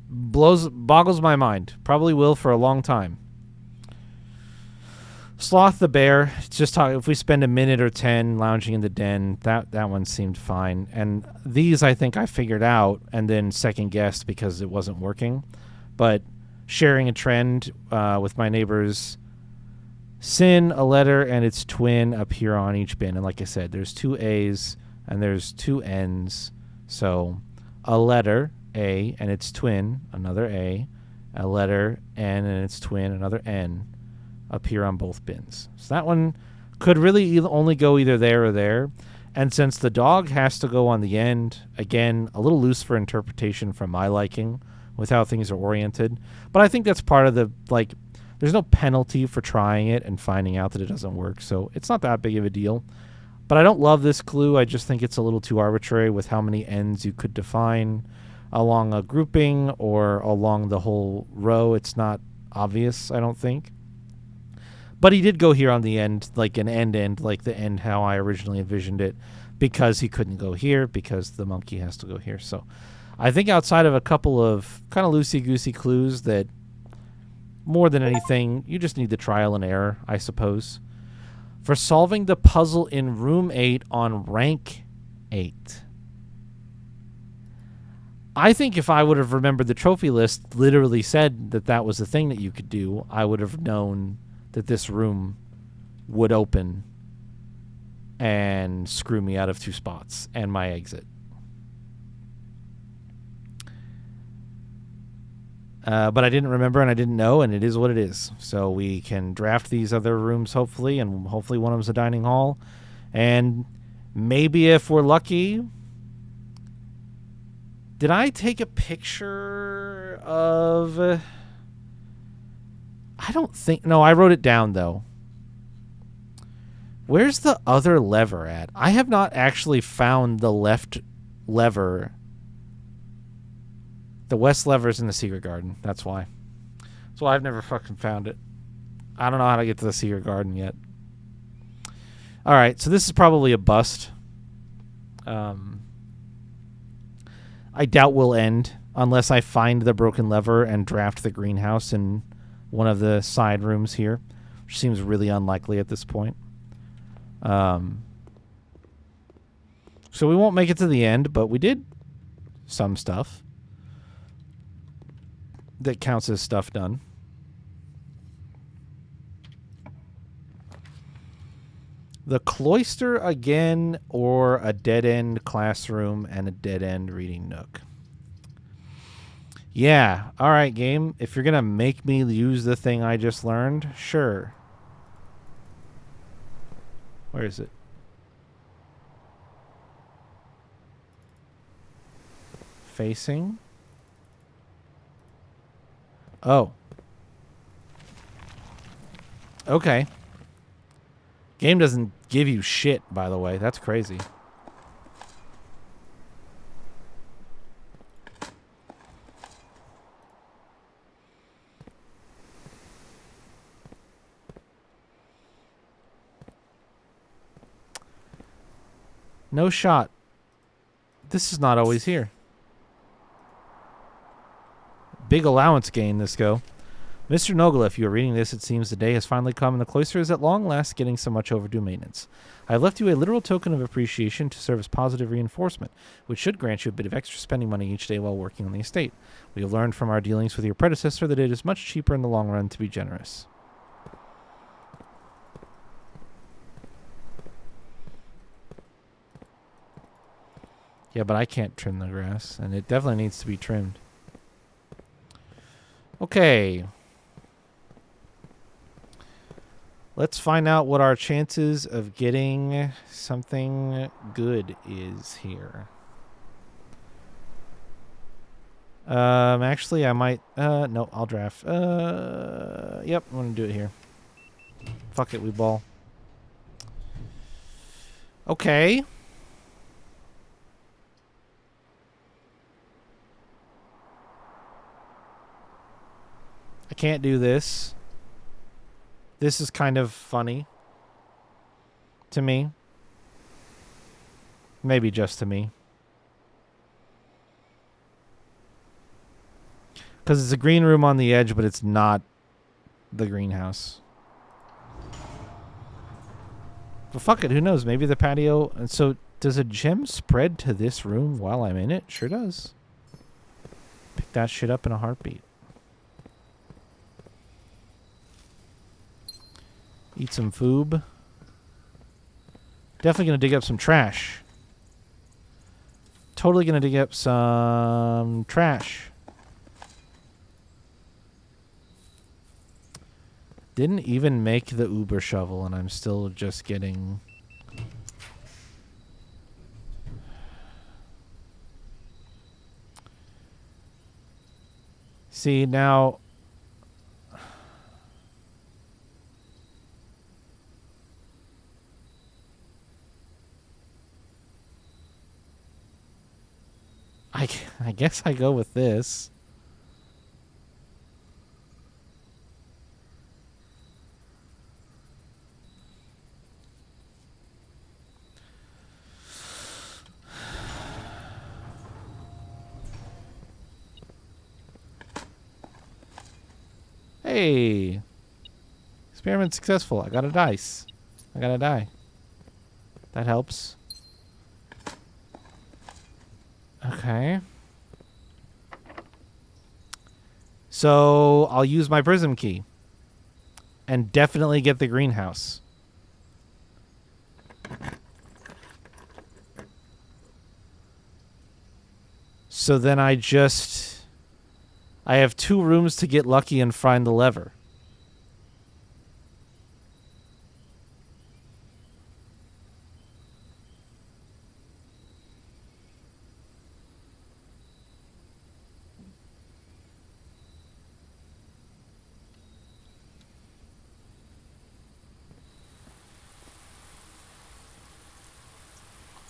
[SPEAKER 1] Boggles my mind. Probably will for a long time. Sloth the bear. Just talk. If we spend a minute or 10 lounging in the den, that one seemed fine. And these, I think, I figured out and then second guessed because it wasn't working. But sharing a trend with my neighbors. Sin, a letter, and its twin appear on each bin. And like I said, there's 2 A's and there's 2 N's. So a letter, A, and its twin, another A. A letter, N, and its twin, another N, appear on both bins. So that one could really only go either there or there. And since the dog has to go on the end, again, a little loose for interpretation from my liking with how things are oriented. But I think that's part of the, like, there's no penalty for trying it and finding out that it doesn't work. So it's not that big of a deal. But I don't love this clue. I just think it's a little too arbitrary with how many ends you could define along a grouping or along the whole row. It's not obvious, I don't think. But he did go here on the end, like an end, like the end how I originally envisioned it, because he couldn't go here, because the monkey has to go here. So I think outside of a couple of kind of loosey-goosey clues that more than anything, you just need the trial and error, I suppose. For solving the puzzle in room 8 on rank 8. I think if I would have remembered the trophy list literally said that that was the thing that you could do, I would have known that this room would open and screw me out of 2 spots and my exit. But I didn't remember and I didn't know, and it is what it is. So we can draft these other rooms, hopefully, and hopefully one of them's a dining hall. And maybe if we're lucky... Did I take a picture of... I don't think... No, I wrote it down, though. Where's the other lever at? I have not actually found the left lever. The west lever's in the secret garden. That's why. That's why I've never fucking found it. I don't know how to get to the secret garden yet. All right, so this is probably a bust. I doubt we'll end unless I find the broken lever and draft the greenhouse in one of the side rooms here, which seems really unlikely at this point. So we won't make it to the end, but we did some stuff that counts as stuff done. The cloister again, or a dead-end classroom and a dead-end reading nook. Yeah, all right, game. If you're going to make me use the thing I just learned, sure. Where is it? Facing. Oh. Okay. Game doesn't give you shit, by the way. That's crazy. No shot. This is not always here. Big allowance gain, this go. Mr. Nogla, if you are reading this, it seems the day has finally come and the cloister is at long last getting some much overdue maintenance. I have left you a literal token of appreciation to serve as positive reinforcement, which should grant you a bit of extra spending money each day while working on the estate. We have learned from our dealings with your predecessor that it is much cheaper in the long run to be generous. Yeah, but I can't trim the grass, and it definitely needs to be trimmed. Okay. Let's find out what our chances of getting something good is here. Actually, I might... no, I'll draft. Yep, I'm going to do it here. Fuck it, we ball. Okay. I can't do this. This is kind of funny to me. Maybe just to me. Because it's a green room on the edge, but it's not the greenhouse. But fuck it, who knows? Maybe the patio... And so, does a gem spread to this room while I'm in it? Sure does. Pick that shit up in a heartbeat. Eat some food. Definitely going to dig up some trash. Totally going to dig up some trash. Didn't even make the Uber shovel, and I'm still just getting... See, now... I guess I go with this. Hey! Experiment successful. I got a dice. I got a die. That helps. Okay. So I'll use my prism key. And definitely get the greenhouse. So then I have 2 rooms to get lucky and find the lever.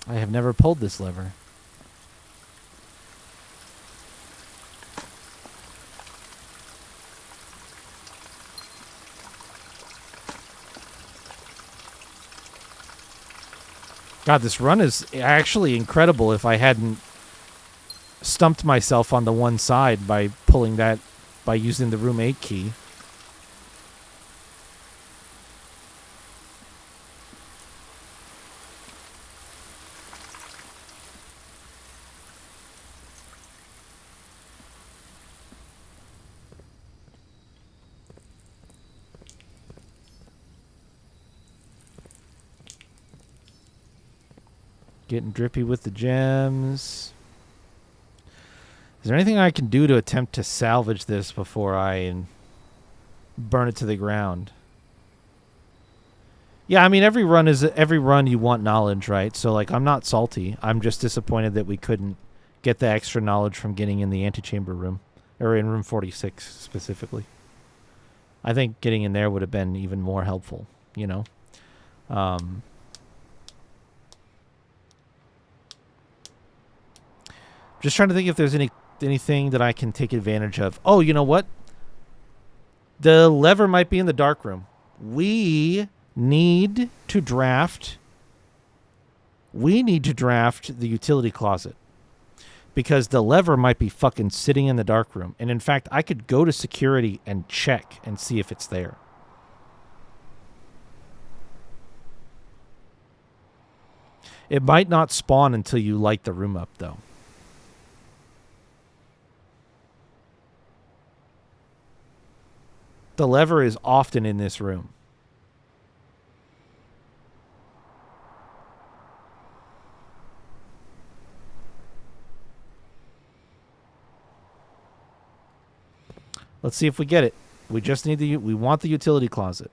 [SPEAKER 1] I have never pulled this lever. God, this run is actually incredible if I hadn't stumped myself on the one side by pulling that, by using the room 8 key. Getting drippy with the gems. Is there anything I can do to attempt to salvage this before I burn it to the ground? Yeah, I mean, every run you want knowledge, right? So, like, I'm not salty. I'm just disappointed that we couldn't get the extra knowledge from getting in the antechamber room. Or in room 46, specifically. I think getting in there would have been even more helpful, you know? Um, just trying to think if there's anything that I can take advantage of. Oh, you know what? The lever might be in the dark room. We need to draft the utility closet because the lever might be fucking sitting in the dark room. And in fact, I could go to security and check and see if it's there. It might not spawn until you light the room up, though. The lever is often in this room. Let's see if we get it. We just need we want the utility closet.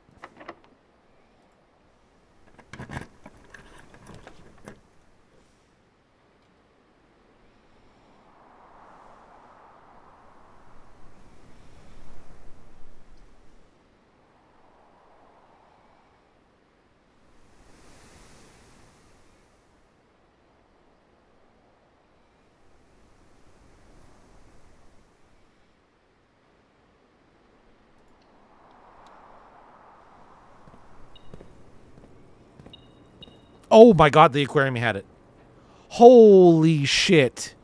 [SPEAKER 1] Oh my god, the aquarium had it. Holy shit.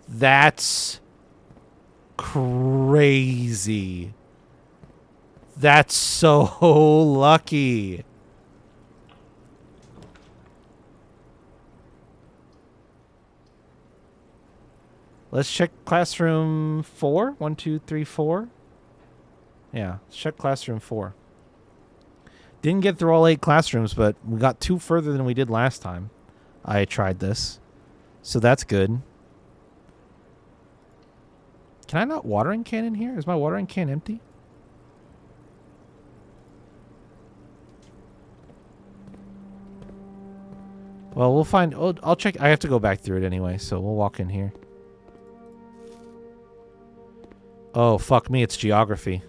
[SPEAKER 1] That's crazy. That's so lucky. Let's check classroom 4. 1, 2, 3, 4. Yeah, let's check classroom 4. Didn't get through all 8 classrooms, but we got 2 further than we did last time I tried this. So that's good. Can I not watering can in here? Is my watering can empty? Well, we'll find... Oh, I'll check. I have to go back through it anyway, so we'll walk in here. Oh, fuck me. It's geography.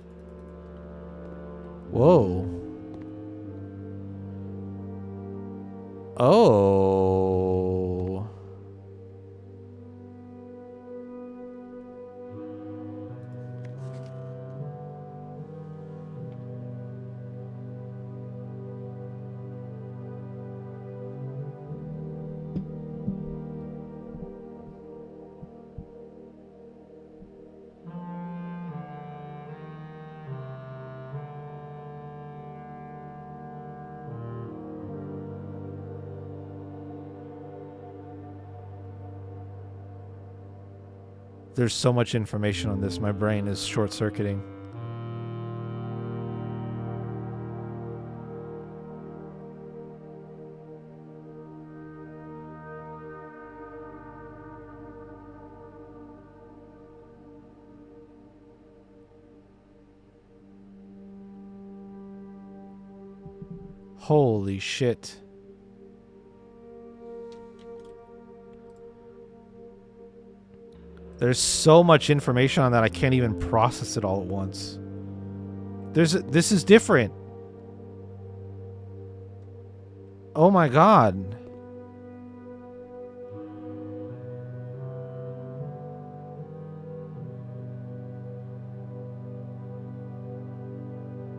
[SPEAKER 1] Whoa. Oh. There's so much information on this. My brain is short-circuiting. Holy shit. There's so much information on that I can't even process it all at once. This is different. Oh my god.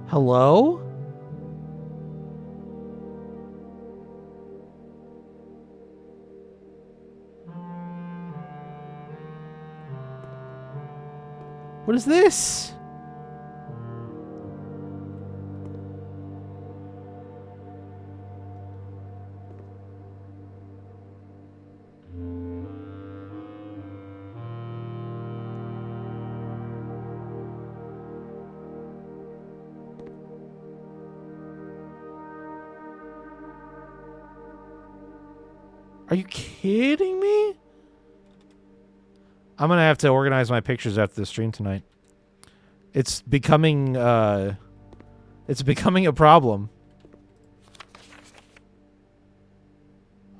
[SPEAKER 1] Hello? What is this? Are you kidding me? I'm gonna have to organize my pictures after the stream tonight. It's becoming a problem.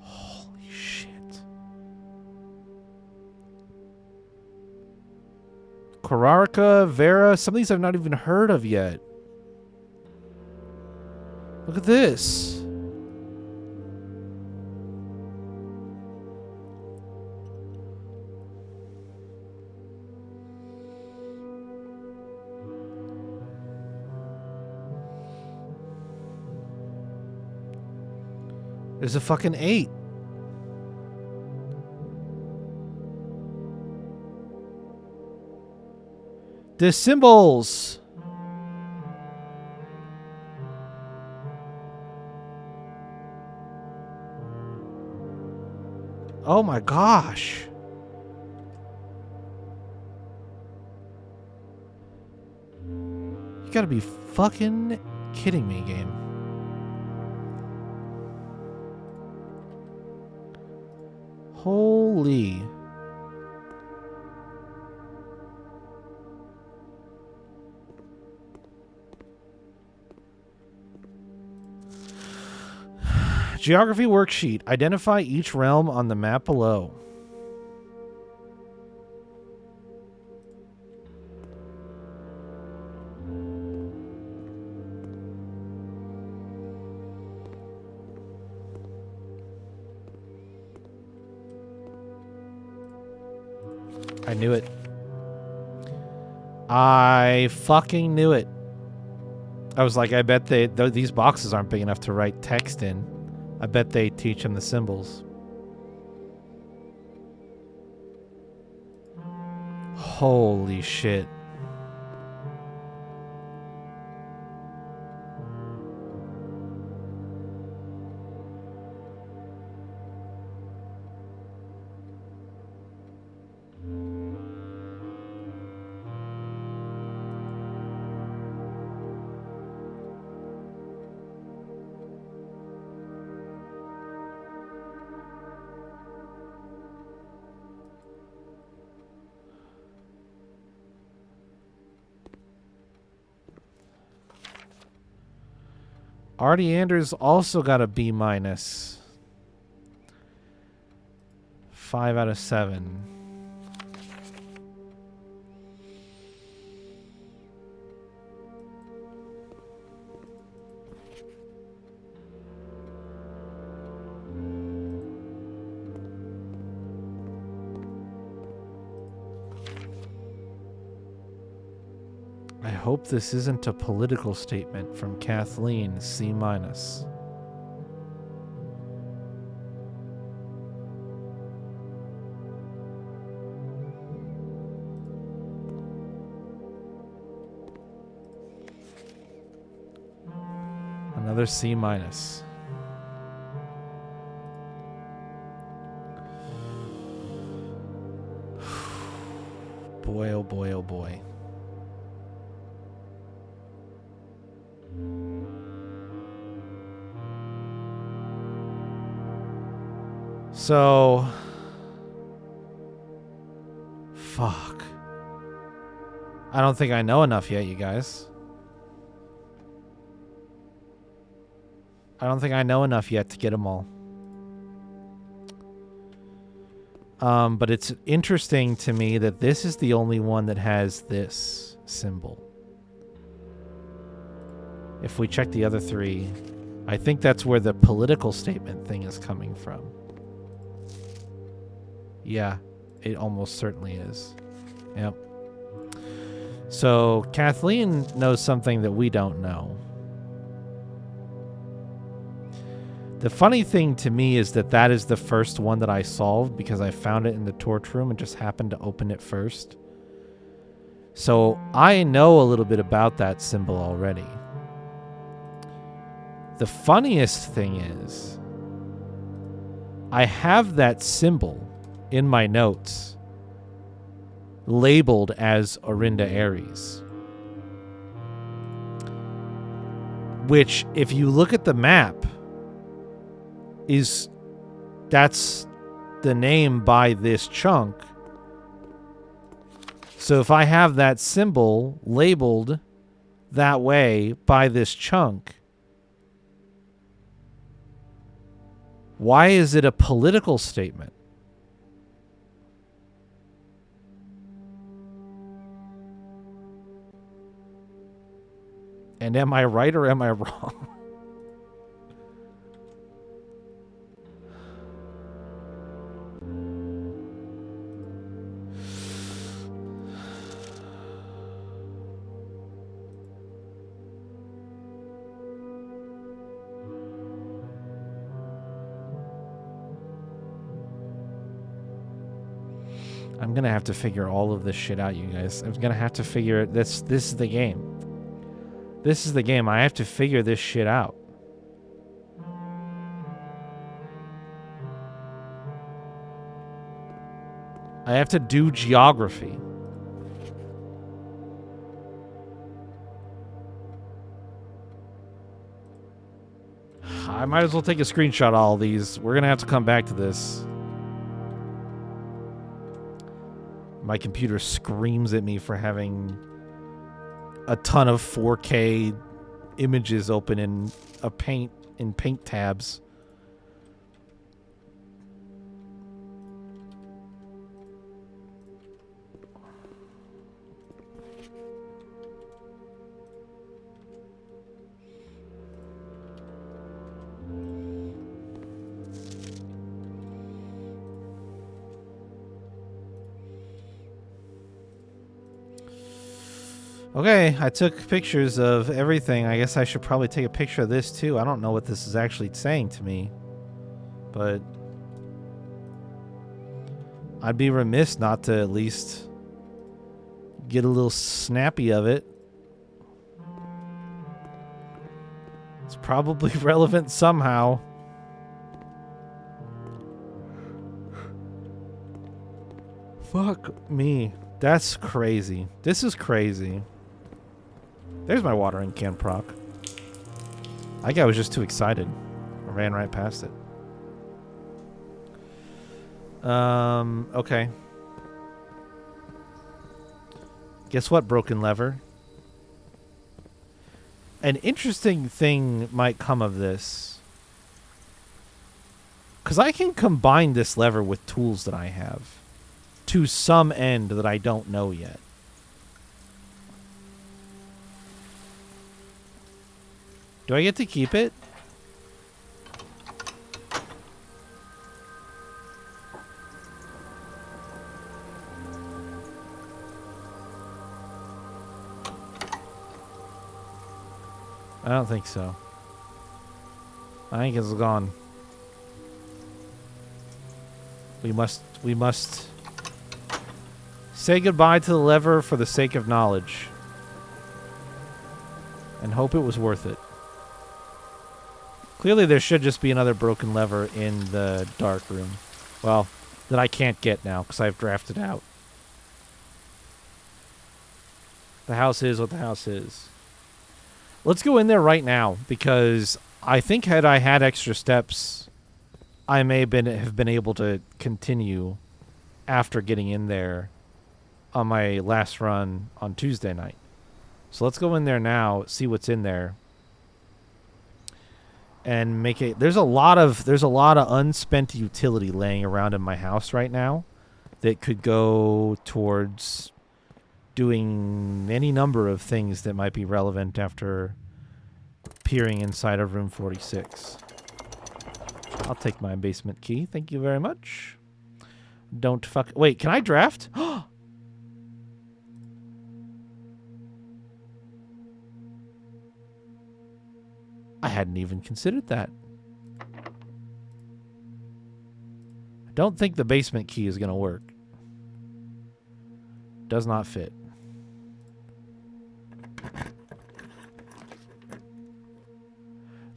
[SPEAKER 1] Holy shit. Korarka, Vera. Some of these I've not even heard of yet. Look at this. There's a fucking 8. The symbols. Oh my gosh. You gotta be fucking kidding me, game. Holy. Geography worksheet. Identify each realm on the map below. I knew it. I fucking knew it. I was like, I bet these boxes aren't big enough to write text in. I bet they teach him the symbols. Holy shit. Artie Anders also got a B minus. 5 out of 7. I hope this isn't a political statement from Kathleen, C minus. Another C minus. Boy, oh boy, oh boy. So, fuck. I don't think I know enough yet, you guys. I don't think I know enough yet to get them all. But it's interesting to me that this is the only one that has this symbol. If we check the other three, I think that's where the political statement thing is coming from. Yeah, it almost certainly is. Yep. So Kathleen knows something that we don't know. The funny thing to me is that that is the first one that I solved because I found it in the torch room and just happened to open it first. So I know a little bit about that symbol already. The funniest thing is I have that symbol in my notes labeled as Orinda Aries, which if you look at the map that's the name by this chunk. So if I have that symbol labeled that way by this chunk, why is it a political statement? And am I right or am I wrong? I'm gonna have to figure all of this shit out, you guys. I'm gonna have to figure this. This is the game. This is the game. I have to figure this shit out. I have to do geography. I might as well take a screenshot of all these. We're gonna have to come back to this. My computer screams at me for having a ton of 4K images open in paint tabs. Okay, I took pictures of everything. I guess I should probably take a picture of this too. I don't know what this is actually saying to me, but I'd be remiss not to at least get a little snappy of it. It's probably relevant somehow. Fuck me. That's crazy. This is crazy. There's my watering can proc. I think I was just too excited. I ran right past it. Okay. Guess what, broken lever? An interesting thing might come of this. Because I can combine this lever with tools that I have to some end that I don't know yet. Do I get to keep it? I don't think so. I think it's gone. We must say goodbye to the lever for the sake of knowledge. And hope it was worth it. Clearly there should just be another broken lever in the dark room. Well, that I can't get now because I've drafted out. The house is what the house is. Let's go in there right now because I think had I had extra steps, I may have been able to continue after getting in there on my last run on Tuesday night. So let's go in there now, see what's in there. And make it. There's a lot of unspent utility laying around in my house right now that could go towards doing any number of things that might be relevant after peering inside of room 46. I'll take my basement key. Thank you very much. Don't fuck. Wait, can I draft? I hadn't even considered that. I don't think the basement key is going to work. Does not fit.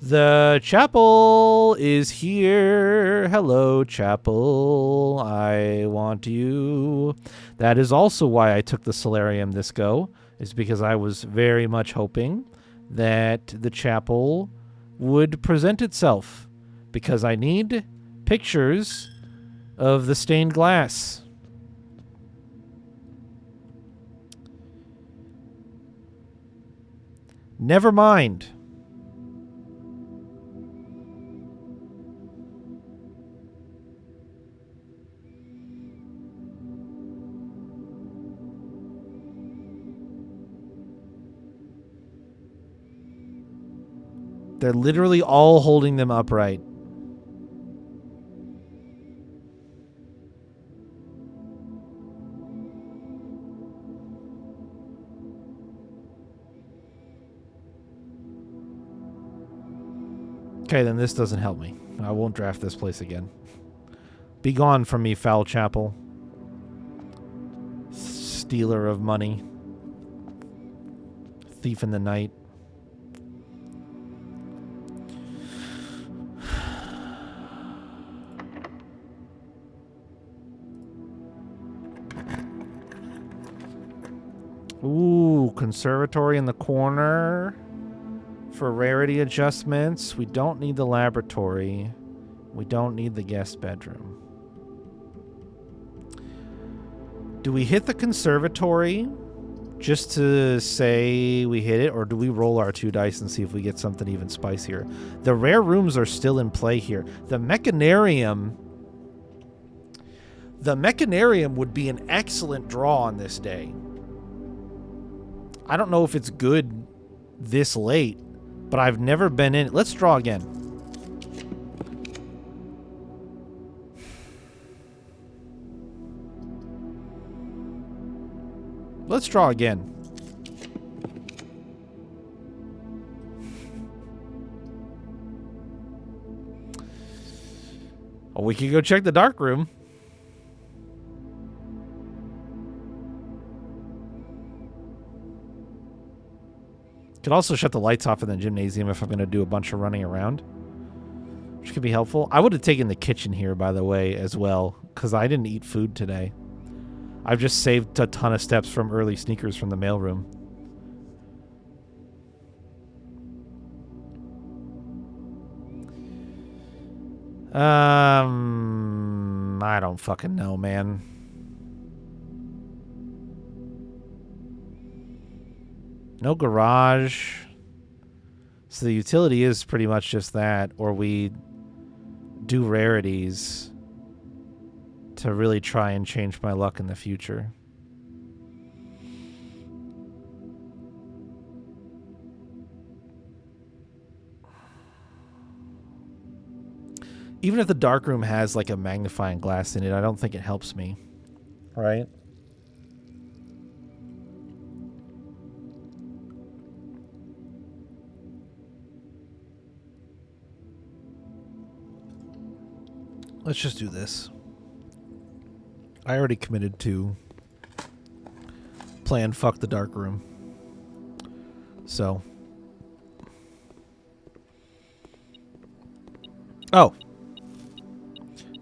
[SPEAKER 1] The chapel is here. Hello, chapel. I want you. That is also why I took the solarium this go, is because I was very much hoping that the chapel would present itself, because I need pictures of the stained glass. Never mind. They're literally all holding them upright. Okay, then this doesn't help me. I won't draft this place again. Be gone from me, foul chapel. Stealer of money. Thief in the night. Ooh, conservatory in the corner. For rarity adjustments, we don't need the laboratory. We don't need the guest bedroom. Do we hit the conservatory just to say we hit it, or do we roll our 2 dice and see if we get something even spicier? The rare rooms are still in play here. The Mechanarium would be an excellent draw on this day. I don't know if it's good this late, but I've never been in. Let's draw again. Let's draw again. Oh, we could go check the dark room. Could also shut the lights off in the gymnasium if I'm going to do a bunch of running around, which could be helpful. I would have taken the kitchen here, by the way, as well, because I didn't eat food today. I've just saved a ton of steps from early sneakers from the mailroom. I don't fucking know, man. No garage. So the utility is pretty much just that, or we do rarities to really try and change my luck in the future. Even if the dark room has like a magnifying glass in it, I don't think it helps me. Right? Let's just do this. I already committed to playing fuck the dark room. So. Oh.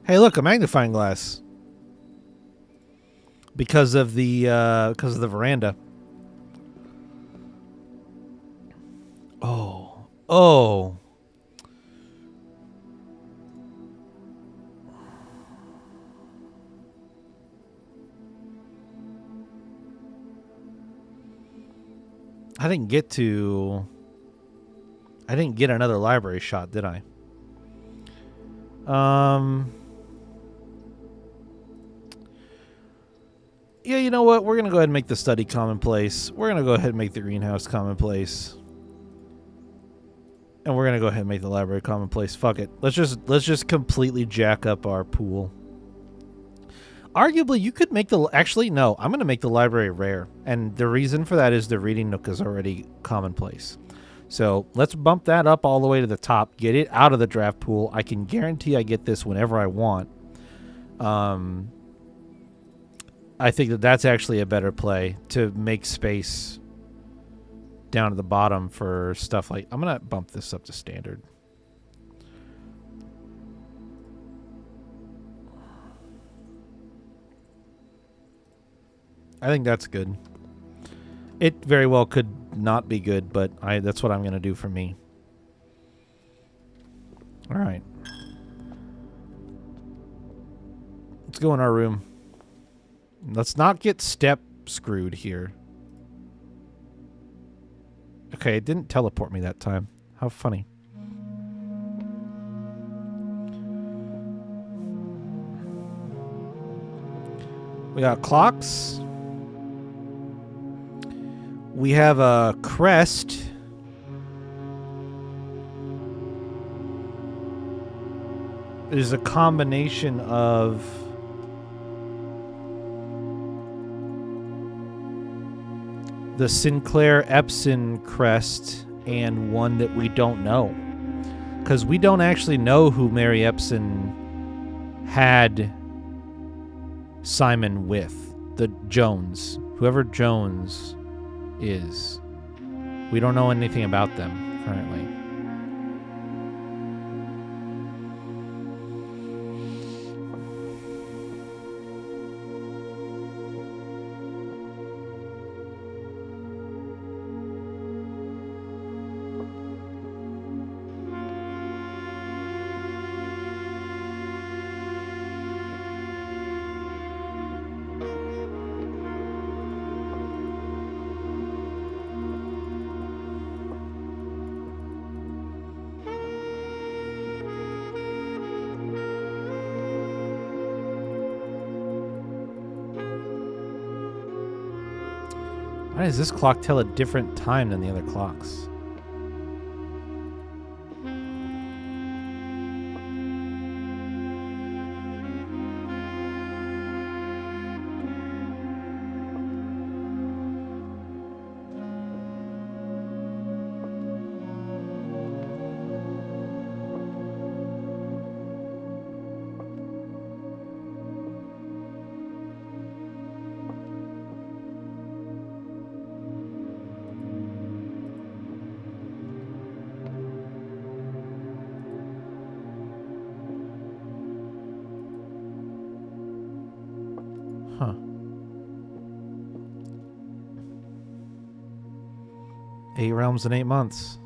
[SPEAKER 1] Hey, look, a magnifying glass. Because of the veranda. Oh. Oh. I didn't get another library shot, did I? Yeah, you know what? We're going to go ahead and make the study commonplace. We're going to go ahead and make the greenhouse commonplace. And we're going to go ahead and make the library commonplace. Fuck it. Let's just completely jack up our pool. Arguably, you could make the... Actually, no. I'm going to make the library rare. And the reason for that is the reading nook is already commonplace. So let's bump that up all the way to the top. Get it out of the draft pool. I can guarantee I get this whenever I want. I think that that's actually a better play to make space down at the bottom for stuff like... I'm going to bump this up to standard. I think that's good. It very well could not be good, but that's what I'm going to do for me. All right. Let's go in our room. Let's not get step screwed here. Okay, it didn't teleport me that time. How funny. We got clocks. We have a crest. is a combination of the Sinclair Epson crest and one that we don't know. Because we don't actually know who Mary Epson had Simon with. The Jones. Whoever Jones is. We don't know anything about them currently. Why does this clock tell a different time than the other clocks? Huh. 8 realms in 8 months.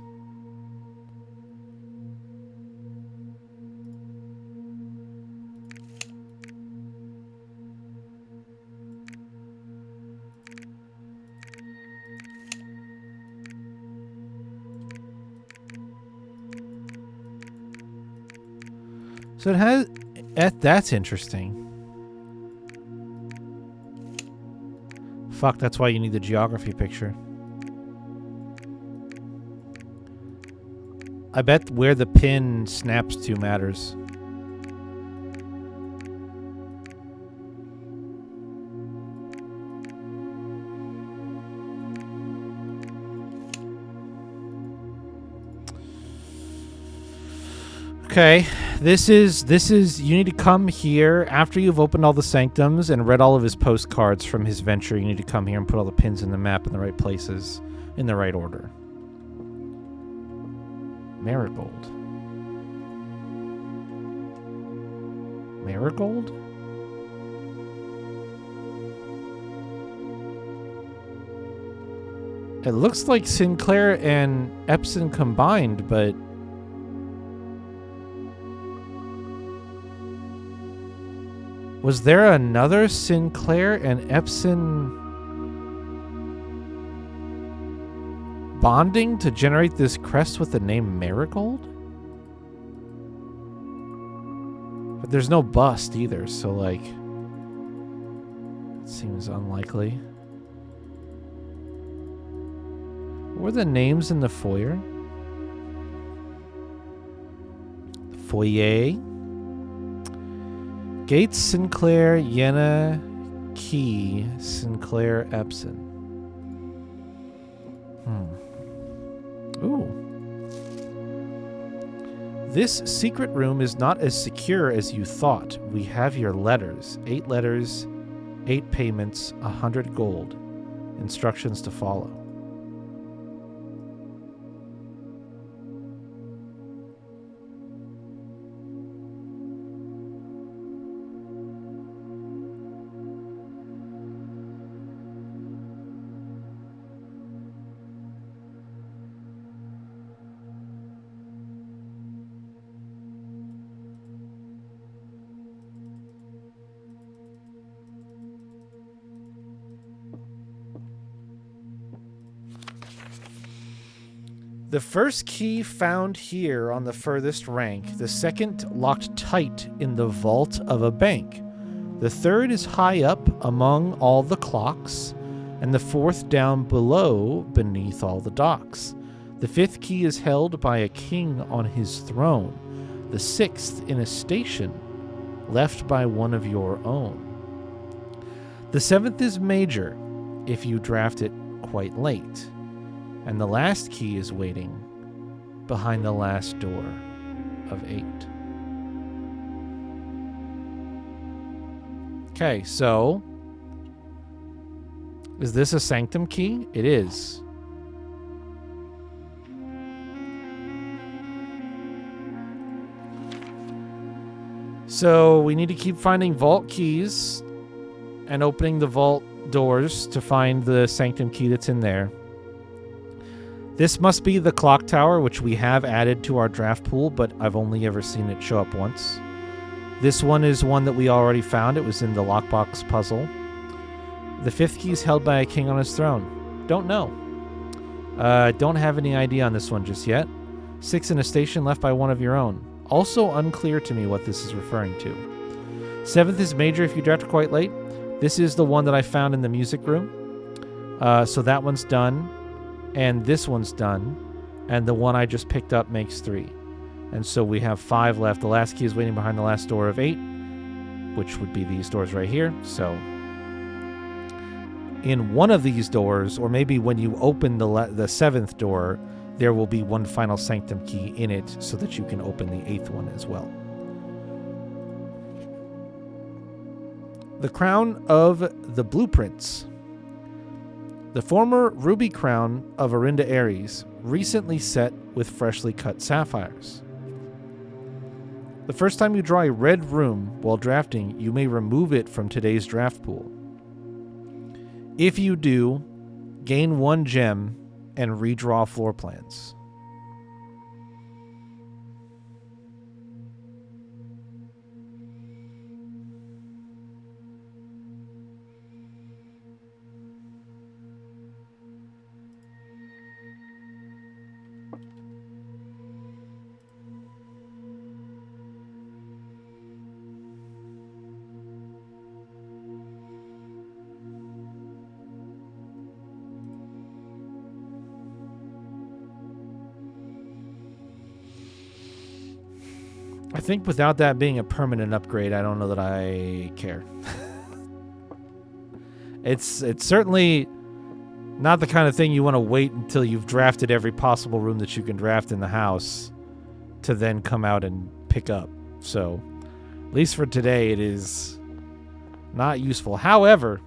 [SPEAKER 1] So it has... That's interesting. Fuck, that's why you need the geography picture. I bet where the pin snaps to matters. Okay, this is you need to come here after you've opened all the sanctums and read all of his postcards from his venture. You need to come here and put all the pins in the map in the right places, in the right order. Marigold. Marigold? It looks like Sinclair and Epson combined, but was there another Sinclair and Epson bonding to generate this crest with the name Marigold? But there's no bust either, so like, it seems unlikely. What were the names in the foyer? Foyer. Gates, Sinclair, Yenna, Key, Sinclair, Epson. Ooh. This secret room is not as secure as you thought. We have your letters. 8 letters, 8 payments, 100 gold. Instructions to follow. The first key found here on the furthest rank, the second locked tight in the vault of a bank. The third is high up among all the clocks, and the fourth down below beneath all the docks. The fifth key is held by a king on his throne. The 6th in a station left by one of your own. The 7th is major if you draft it quite late. And the last key is waiting behind the last door of 8. Okay, so is this a sanctum key? It is. So we need to keep finding vault keys and opening the vault doors to find the sanctum key that's in there. This must be the clock tower, which we have added to our draft pool, but I've only ever seen it show up once. This one is one that we already found. It was in the lockbox puzzle. The 5th key is held by a king on his throne. Don't know. Don't have any idea on this one just yet. 6 in a station left by one of your own. Also unclear to me what this is referring to. 7th is major if you draft quite late. This is the one that I found in the music room. So that one's done. And this one's done. And the one I just picked up makes 3. And so we have 5 left. The last key is waiting behind the last door of 8, which would be these doors right here. So in one of these doors, or maybe when you open the 7th door, there will be one final sanctum key in it so that you can open the 8th one as well. The crown of the blueprints. The former ruby crown of Arinda Ares, recently set with freshly cut sapphires. The first time you draw a red room while drafting, you may remove it from today's draft pool. If you do, gain 1 gem and redraw floor plans. I think without that being a permanent upgrade, I don't know that I care. It's certainly not the kind of thing you want to wait until you've drafted every possible room that you can draft in the house to then come out and pick up. So, at least for today, it is not useful. However,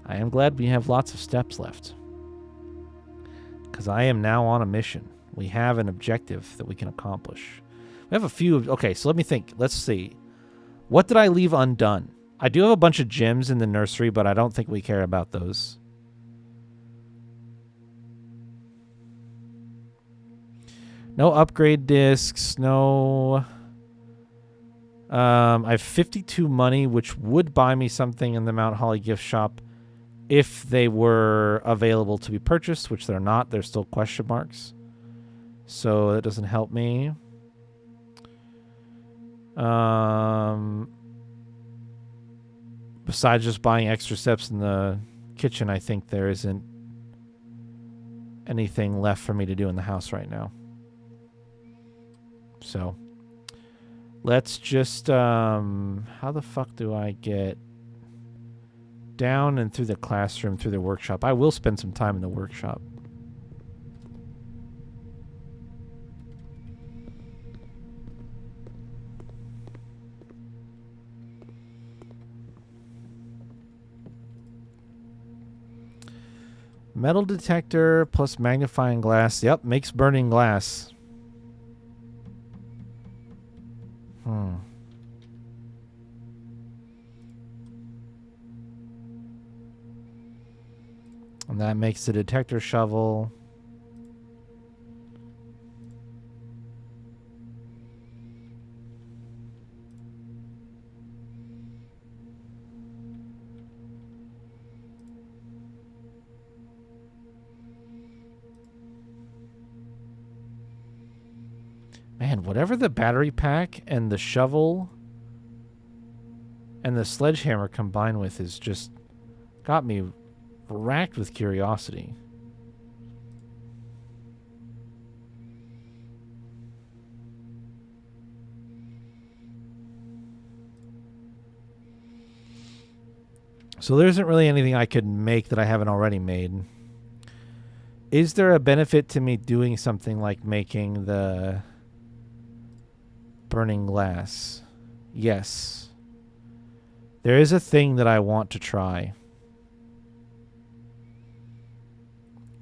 [SPEAKER 1] I am glad we have lots of steps left, because I am now on a mission. We have an objective that we can accomplish. We have a few. Okay, so let me think. Let's see. What did I leave undone? I do have a bunch of gems in the nursery, but I don't think we care about those. No upgrade discs. No. I have 52 money, which would buy me something in the Mount Holly gift shop if they were available to be purchased, which they're not. They're still question marks. So that doesn't help me. Besides just buying extra steps in the kitchen, I think there isn't anything left for me to do in the house right now. So let's just how the fuck do I get down and through the classroom, through the workshop? I will spend some time in the workshop. Metal detector plus magnifying glass. Yep, makes burning glass. And that makes the detector shovel. Man, whatever the battery pack and the shovel and the sledgehammer combined with is just got me racked with curiosity. So there isn't really anything I could make that I haven't already made. Is there a benefit to me doing something like making the burning glass? Yes. There is a thing that I want to try.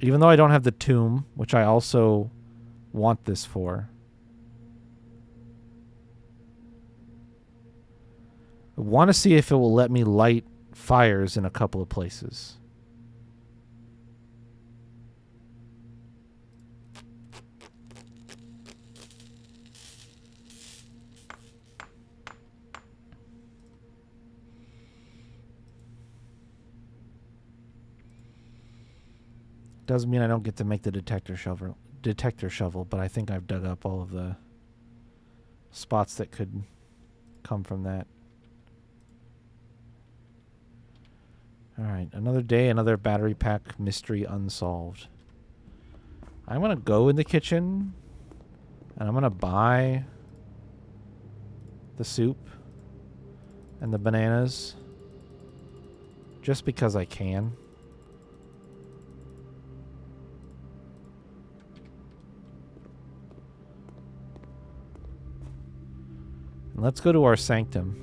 [SPEAKER 1] Even though I don't have the tomb, which I also want this for. I want to see if it will let me light fires in a couple of places. Doesn't mean I don't get to make the detector shovel, but I think I've dug up all of the spots that could come from that. Alright, another day, another battery pack mystery unsolved. I'm going to go in the kitchen, and I'm going to buy the soup and the bananas, just because I can. And let's go to our sanctum.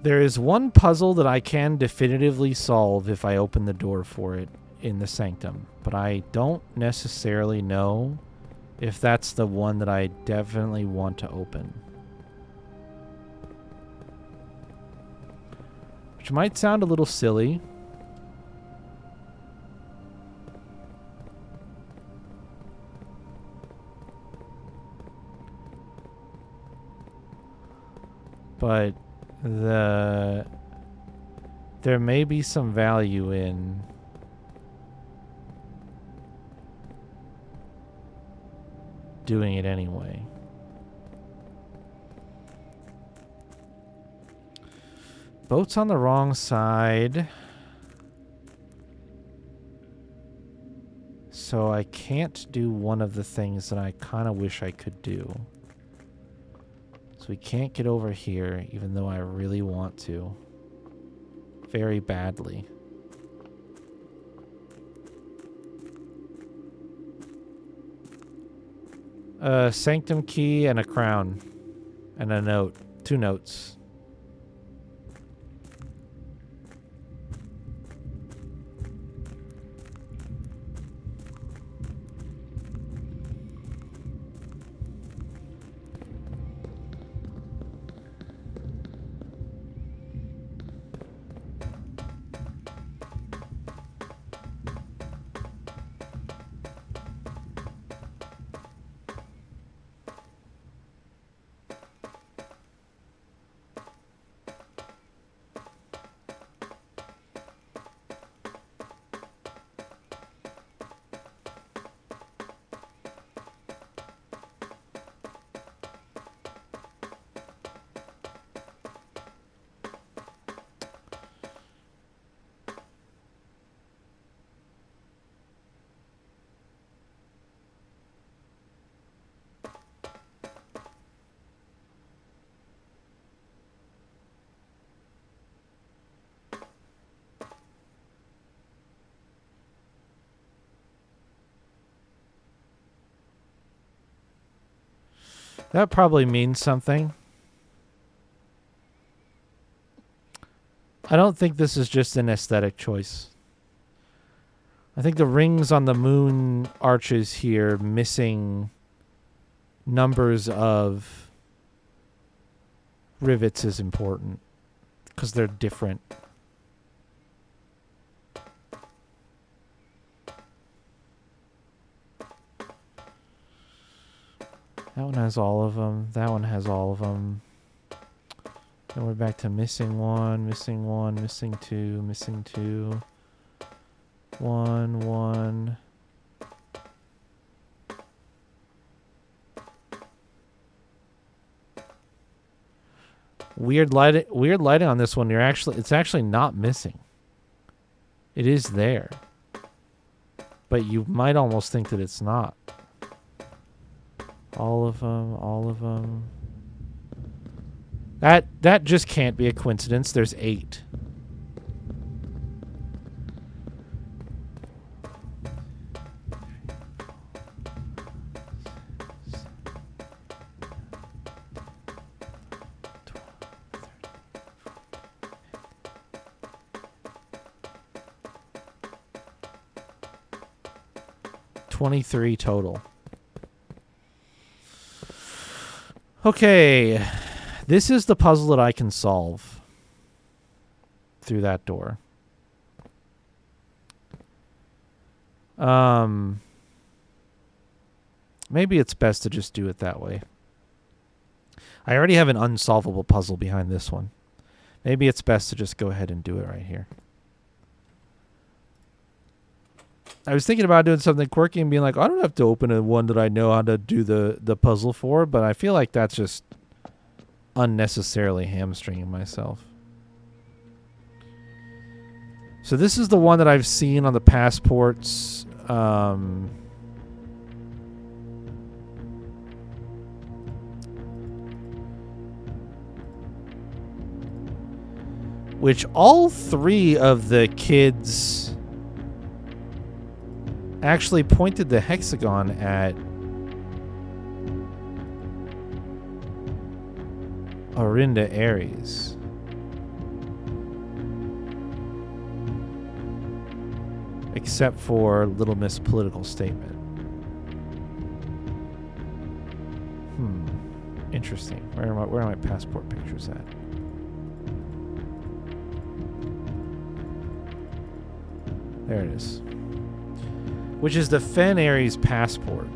[SPEAKER 1] There is one puzzle that I can definitively solve if I open the door for it in the sanctum, but I don't necessarily know if that's the one that I definitely want to open. Which might sound a little silly. But there may be some value in doing it anyway. Boat's on the wrong side. So I can't do one of the things that I kind of wish I could do. So we can't get over here, even though I really want to. Very badly. A sanctum key and a crown. And a note. 2 notes. That probably means something. I don't think this is just an aesthetic choice. I think the rings on the moon arches here missing numbers of rivets is important because they're different. That one has all of them. That one has all of them. Then we're back to missing 1, missing 1, missing 2, missing 2. 1, 1. Weird lighting on this one. It's actually not missing. It is there. But you might almost think that it's not. All of them. That just can't be a coincidence. There's 8. $23 total. Okay. This is the puzzle that I can solve through that door. Maybe it's best to just do it that way. I already have an unsolvable puzzle behind this one. Maybe it's best to just go ahead and do it right here. I was thinking about doing something quirky and being like, I don't have to open a one that I know how to do the puzzle for, but I feel like that's just unnecessarily hamstringing myself. So this is the one that I've seen on the passports. Which all 3 of the kids actually pointed the hexagon at Orinda Aries. Except for Little Miss Political Statement. Interesting. Where are my passport pictures at? There it is. Which is the Fen Aries passport.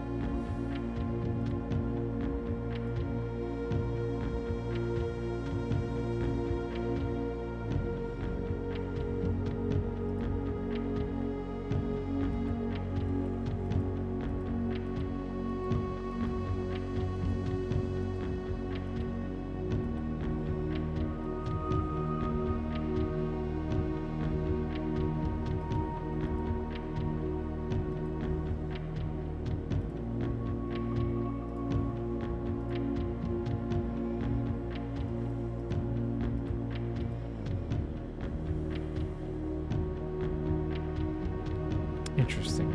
[SPEAKER 1] Interesting.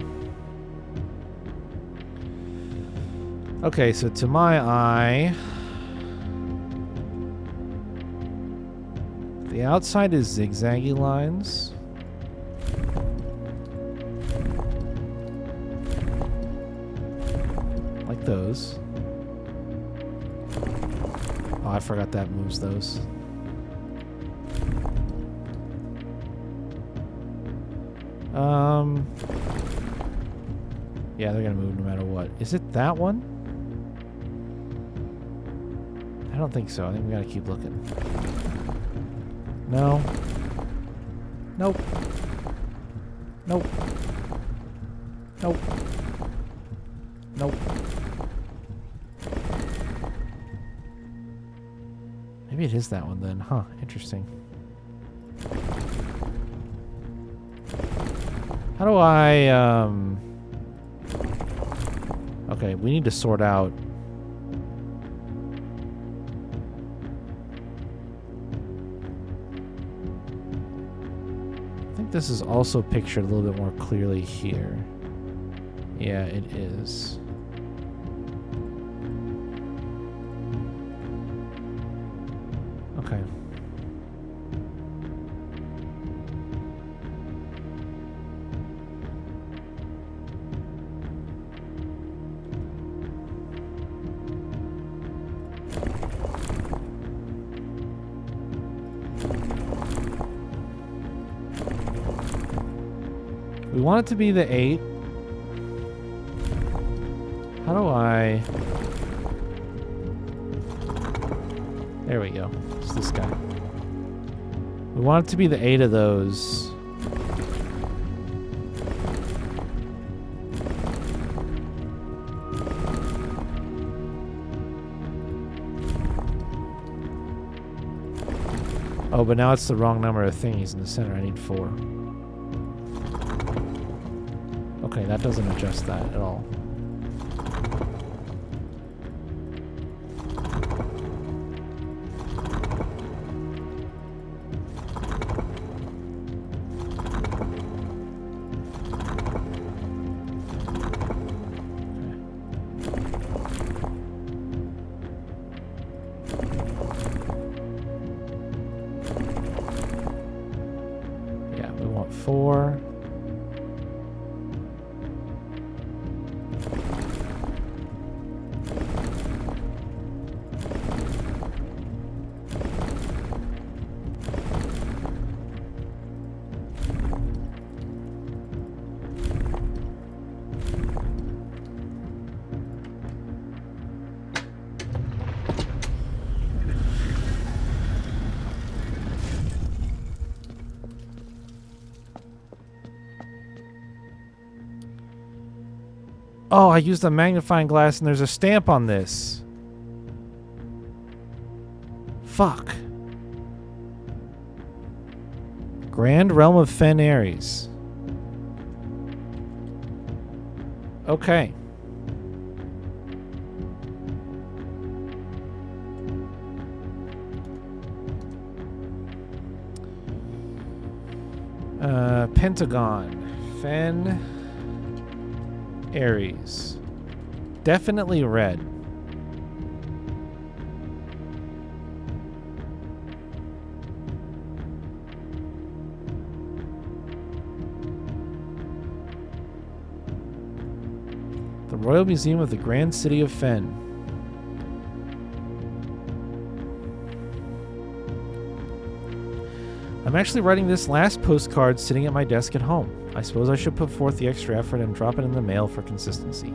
[SPEAKER 1] Okay, so to my eye, the outside is zigzaggy lines. Like those. Oh, I forgot that moves those. Yeah, they're gonna move no matter what. Is it that one? I don't think so. I think we gotta keep looking. No. Nope. Nope. Nope. Nope. Maybe it is that one then. Huh, interesting. How do I, Okay, we need to sort out... I think this is also pictured a little bit more clearly here. Yeah, it is. Okay. We want it to be the 8. How do I... There we go. It's this guy. We want it to be the 8 of those. Oh, but now it's the wrong number of thingies in the center. I need 4. Okay, that doesn't adjust that at all. Yeah, we want 4. Oh, I used a magnifying glass and there's a stamp on this. Fuck. Grand Realm of Fen Ares. Okay. Pentagon. Fen Ares. Definitely red. The Royal Museum of the Grand City of Fen. I'm actually writing this last postcard sitting at my desk at home. I suppose I should put forth the extra effort and drop it in the mail for consistency.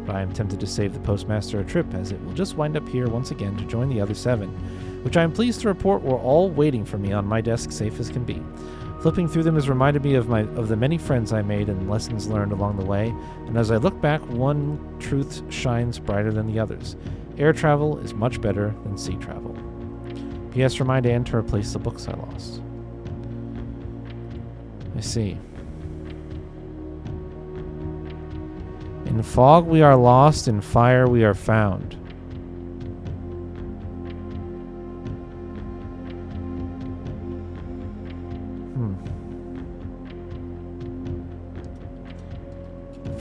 [SPEAKER 1] But I am tempted to save the postmaster a trip, as it will just wind up here once again to join the other 7, which I am pleased to report were all waiting for me on my desk, safe as can be. Flipping through them has reminded me of the many friends I made and lessons learned along the way, and as I look back, one truth shines brighter than the others. Air travel is much better than sea travel. P.S. Remind Anne to replace the books I lost. I see. In fog we are lost, in fire we are found.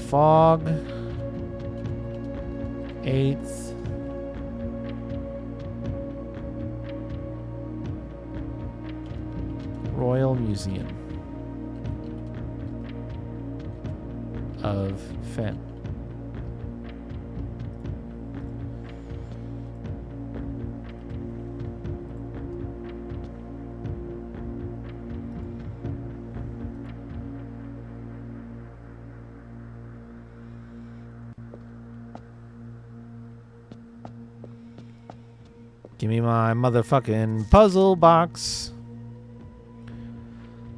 [SPEAKER 1] Fog. 8th. Royal Museum of Fen. Give me my motherfucking puzzle box.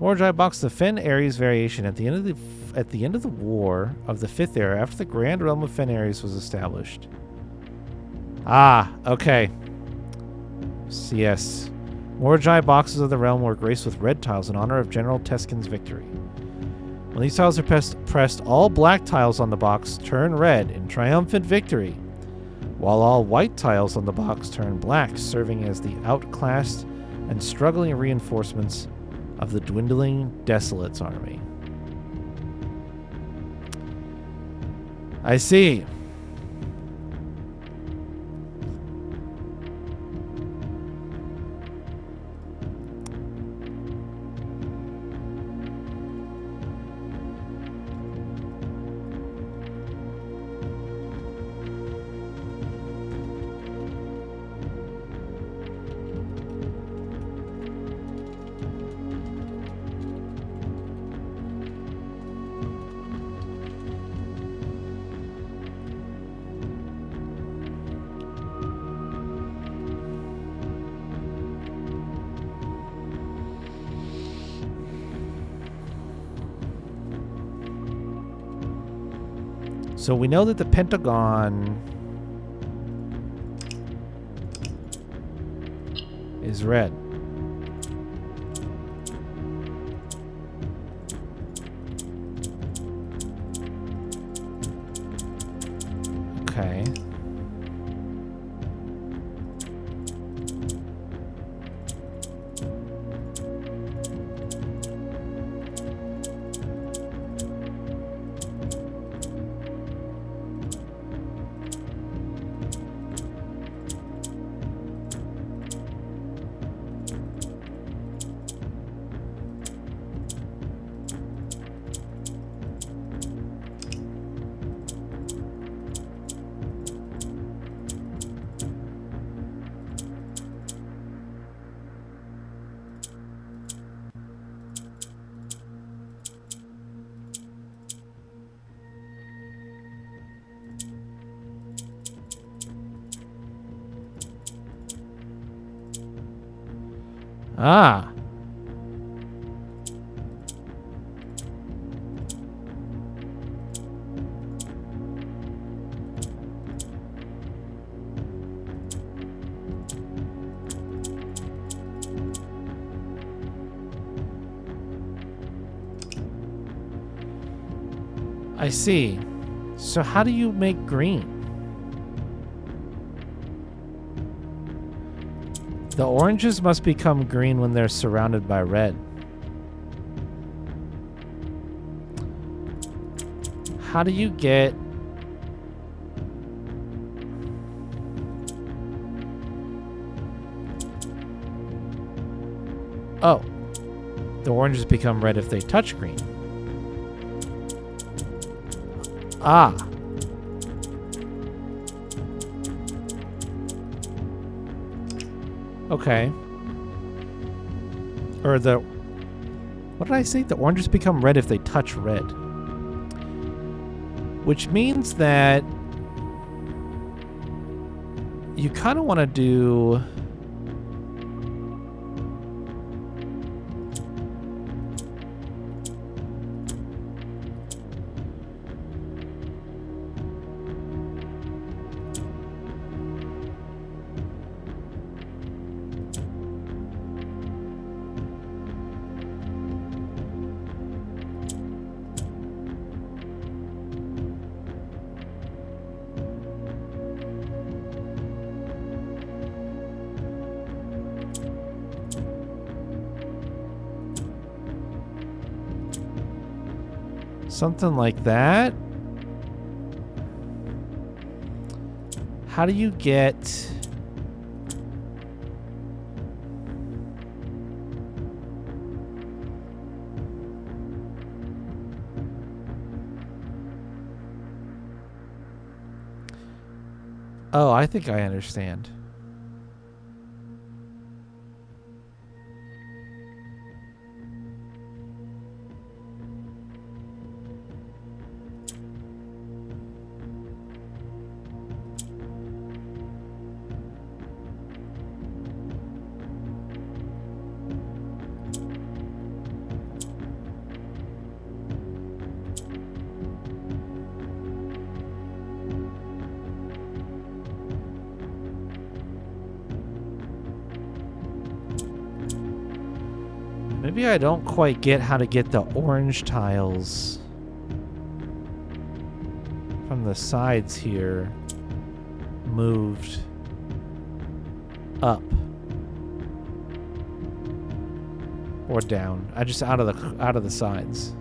[SPEAKER 1] Mordrai box, the Fen Ares variation. At the end of the war of the 5th era, after the Grand Realm of Fen Ares was established. Ah, okay. Yes. Mordrai boxes of the realm were graced with red tiles in honor of General Teskin's victory. When these tiles are pressed, all black tiles on the box turn red in triumphant victory, while all white tiles on the box turn black, serving as the outclassed and struggling reinforcements of the dwindling Desolates army. I see. So we know that the Pentagon is red. Okay. Ah. I see. So how do you make green? The oranges must become green when they're surrounded by red. How do you get... Oh. The oranges become red if they touch green. Ah. Okay. Or the... What did I say? The oranges become red if they touch red. Which means that you kind of want to do... something like that. How do you get... Oh, I think I understand. Maybe I don't quite get how to get the orange tiles from the sides here moved up or down. I just out of the sides.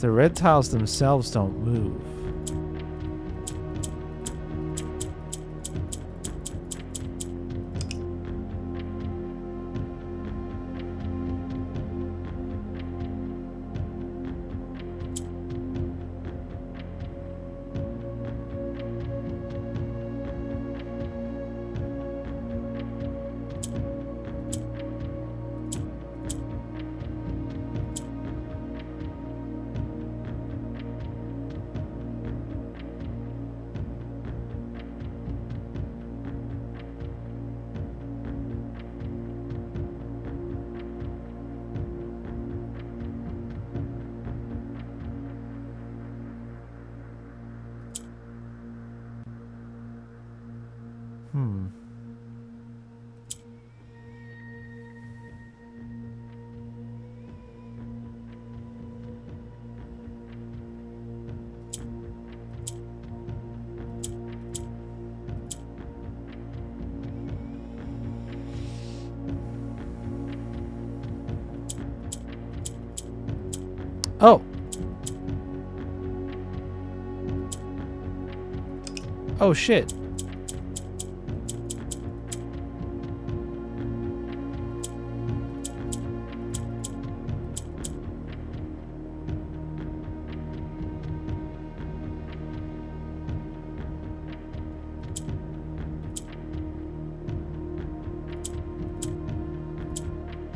[SPEAKER 1] The red tiles themselves don't move. Oh. Oh, shit.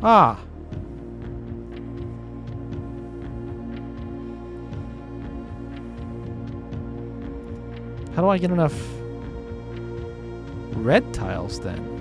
[SPEAKER 1] Ah. How do I get enough red tiles then?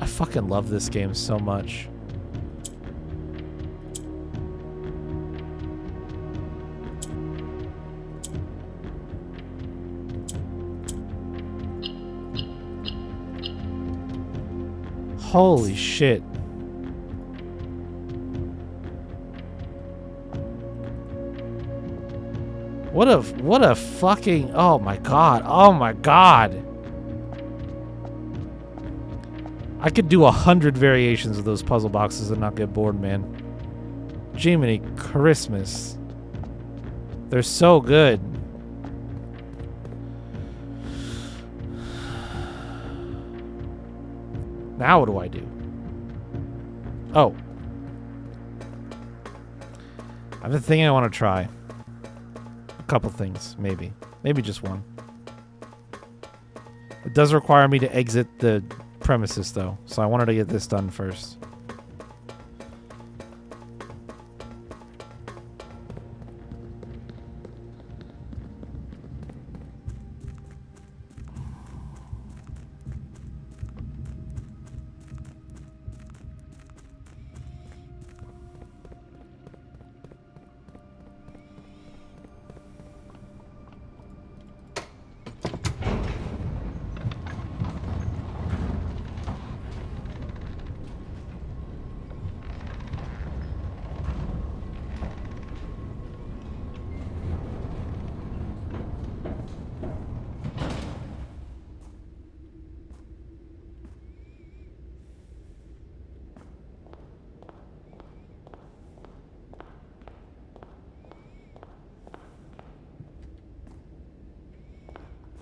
[SPEAKER 1] I fucking love this game so much. Holy shit. What a fucking, oh my god. Oh my god. I could do 100 variations of those puzzle boxes and not get bored, man. Jiminy Christmas. They're so good. Now what do I do? Oh. I have a thing I want to try. A couple things, maybe. Maybe just one. It does require me to exit the premises, though, so I wanted to get this done first.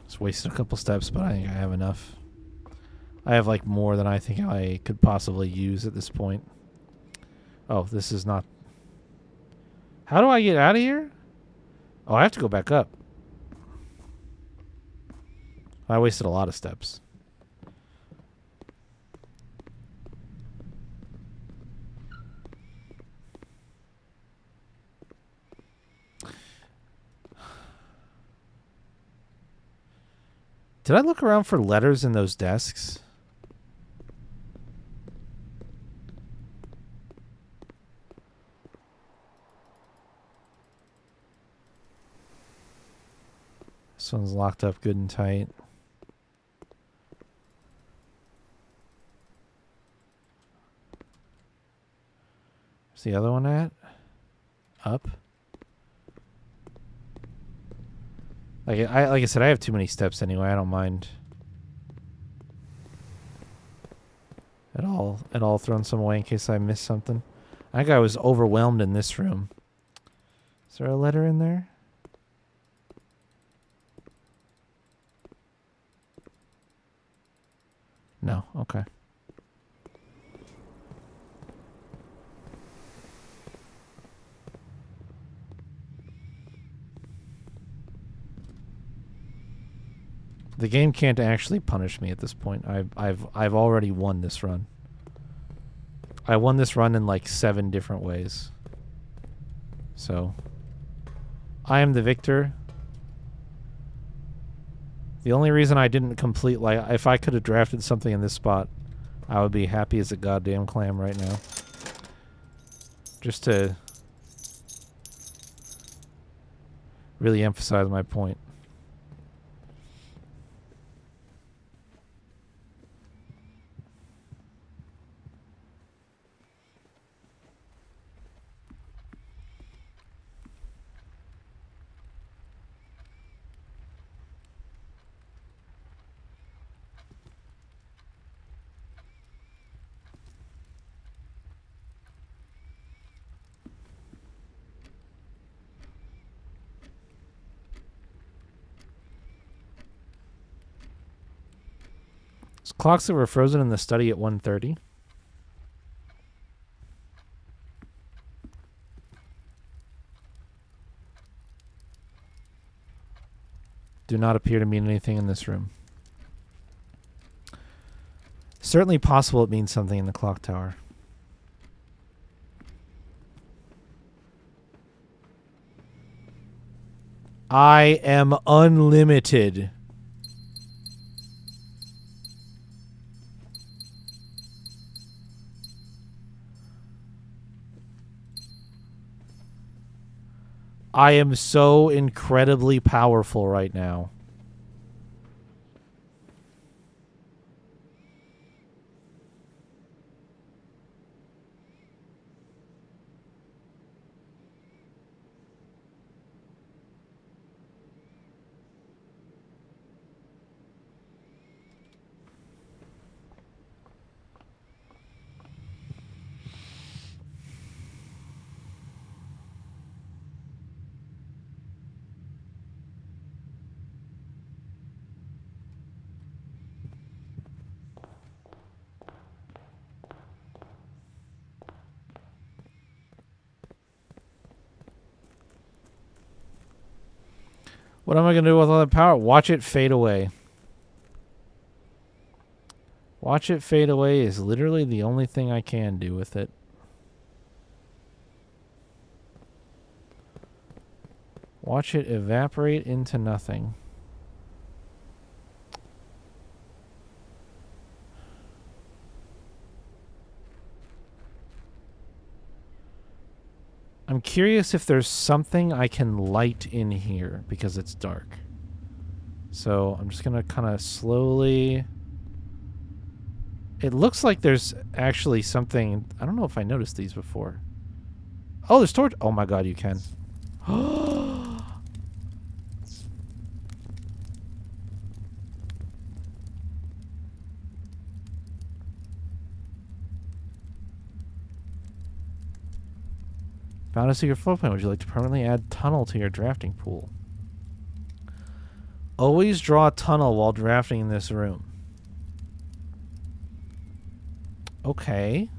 [SPEAKER 1] Just wasted a couple steps, but I think I have enough. I have like more than I think I could possibly use at this point. Oh, this is not... How do I get out of here? Oh, I have to go back up. I wasted a lot of steps. Did I look around for letters in those desks? This one's locked up good and tight. Where's the other one at? Up? Like I said, I have too many steps anyway. I don't mind at all throwing some away in case I miss something. I think I was overwhelmed in this room. Is there a letter in there? No. Okay. The game can't actually punish me at this point. I've already won this run. I won this run in like 7 different ways. So I am the victor. The only reason I didn't complete, like, if I could have drafted something in this spot, I would be happy as a goddamn clam right now. Just to really emphasize my point. Clocks that were frozen in the study at 1:30. Do not appear to mean anything in this room. Certainly possible it means something in the clock tower. I am unlimited. I am so incredibly powerful right now. What am I going to do with all that power? Watch it fade away. Watch it fade away is literally the only thing I can do with it. Watch it evaporate into nothing. I'm curious if there's something I can light in here because it's dark. So I'm just going to kind of slowly... It looks like there's actually something... I don't know if I noticed these before. Oh, there's torch... Oh my god, you can. Found a secret floor plan. Would you like to permanently add tunnel to your drafting pool? Always draw a tunnel while drafting in this room. Okay.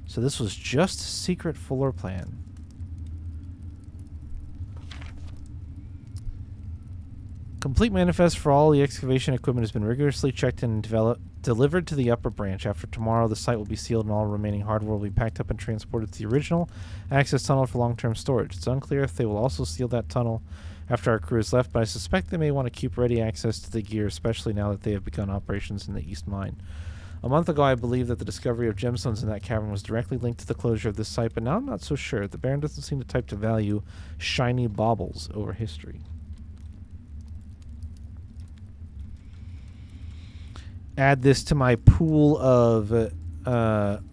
[SPEAKER 1] So this was just a secret floor plan. Complete manifest for all the excavation equipment has been rigorously checked and delivered to the upper branch. After tomorrow, the site will be sealed and all remaining hardware will be packed up and transported to the original access tunnel for long-term storage. It's unclear if they will also seal that tunnel after our crew has left, but I suspect they may want to keep ready access to the gear, especially now that they have begun operations in the East Mine. A month ago, I believed that the discovery of gemstones in that cavern was directly linked to the closure of this site, but now I'm not so sure. The Baron doesn't seem the type to value shiny baubles over history. Add this to my pool of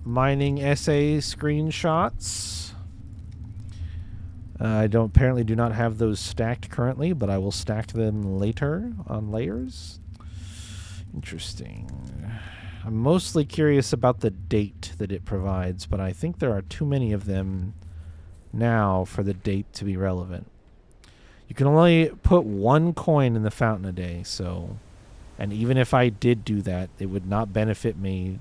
[SPEAKER 1] mining essay screenshots. I apparently do not have those stacked currently, but I will stack them later on layers. Interesting. I'm mostly curious about the date that it provides, but I think there are too many of them now for the date to be relevant. You can only put one coin in the fountain a day, so... And even if I did do that, it would not benefit me.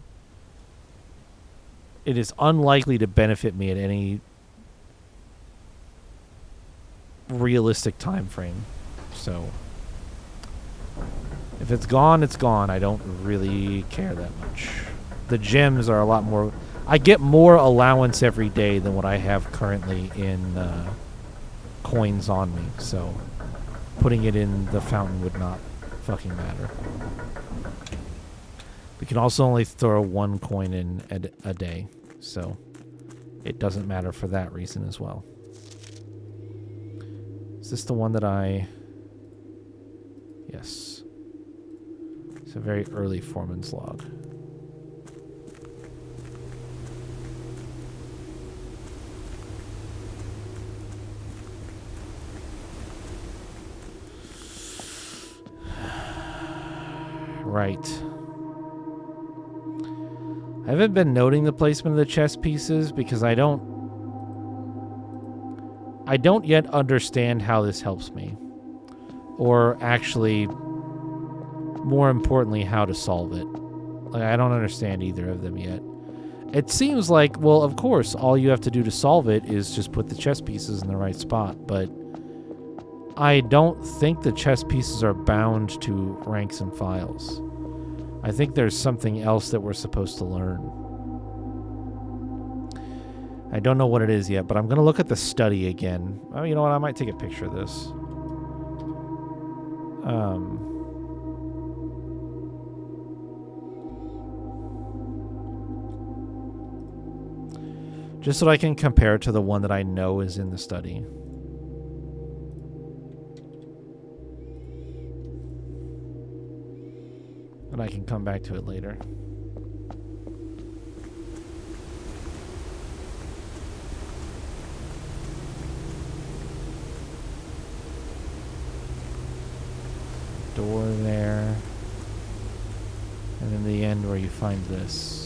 [SPEAKER 1] It is unlikely to benefit me at any realistic time frame. So if it's gone, it's gone. I don't really care that much. The gems are a lot more... I get more allowance every day than what I have currently in coins on me. So putting it in the fountain would not fucking matter. We can also only throw one coin in a day, so it doesn't matter for that reason as well. Is this the one that I... Yes. It's a very early foreman's log. Right. I haven't been noting the placement of the chess pieces because I don't yet understand how this helps me. Or actually, more importantly, how to solve it. Like, I don't understand either of them yet. It seems like, well, of course, all you have to do to solve it is just put the chess pieces in the right spot, but I don't think the chess pieces are bound to ranks and files. I think there's something else that we're supposed to learn. I don't know what it is yet, but I'm going to look at the study again. Oh, you know what? I might take a picture of this. Just so I can compare it to the one that I know is in the study. And I can come back to it later. Door there. And then the end where you find this.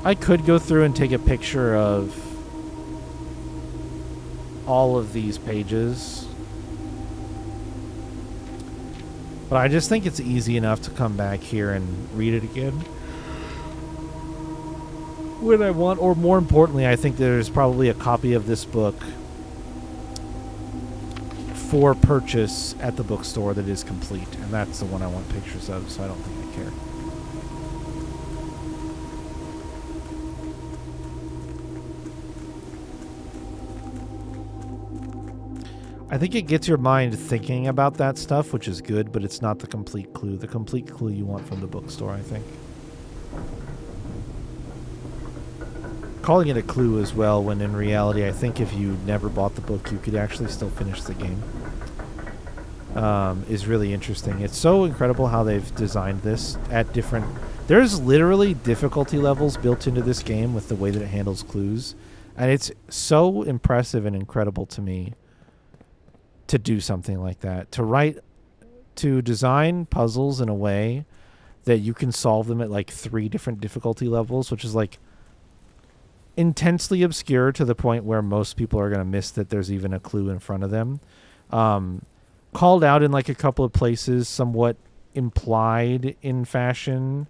[SPEAKER 1] I could go through and take a picture of all of these pages. But I just think it's easy enough to come back here and read it again when I want. Or more importantly, I think there's probably a copy of this book for purchase at the bookstore that is complete. And that's the one I want pictures of, so I don't think I care. I think it gets your mind thinking about that stuff, which is good, but it's not the complete clue. The complete clue you want from the bookstore, I think. Calling it a clue as well, when in reality, I think if you never bought the book, you could actually still finish the game. Is really interesting. It's so incredible how they've designed this at different... There's literally difficulty levels built into this game with the way that it handles clues. And it's so impressive and incredible to me to do something like that, to design puzzles in a way that you can solve them at like 3 different difficulty levels, which is like intensely obscure to the point where most people are going to miss that there's even a clue in front of them. Called out in like a couple of places, somewhat implied in a fashion,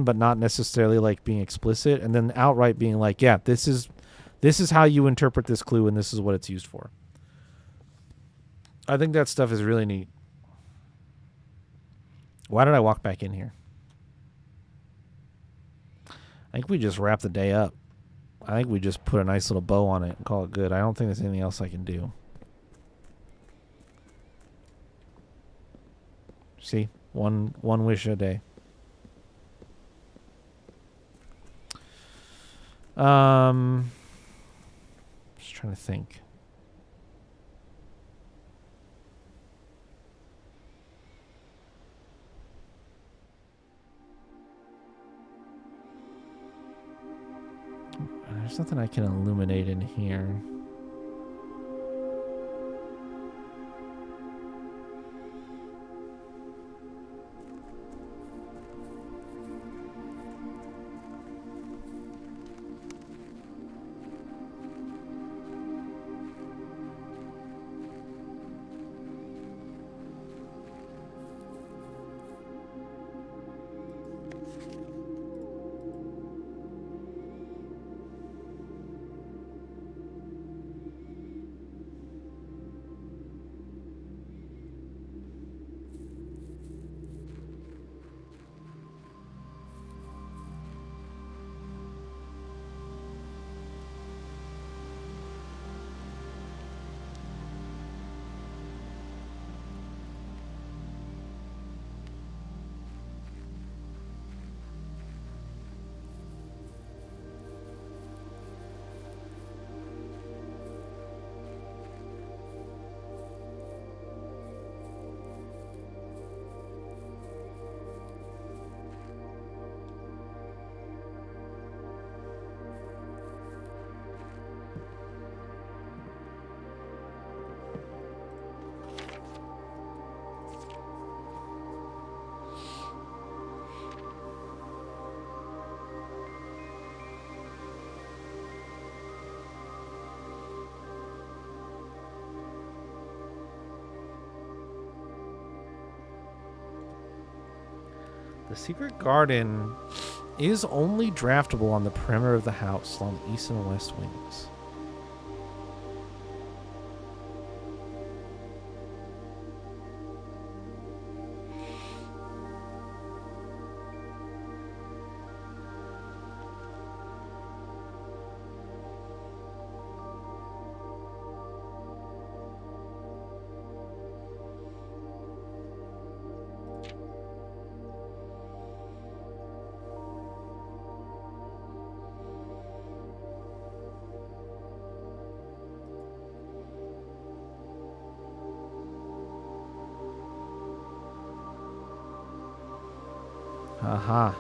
[SPEAKER 1] but not necessarily like being explicit, and then outright being like, yeah, this is how you interpret this clue and this is what it's used for. I think that stuff is really neat. Why did I walk back in here? I think we just wrap the day up. I think we just put a nice little bow on it and call it good. I don't think there's anything else I can do. See? One wish a day. Just trying to think. There's nothing I can illuminate in here. The secret garden is only draftable on the perimeter of the house along the east and west wings. Aha.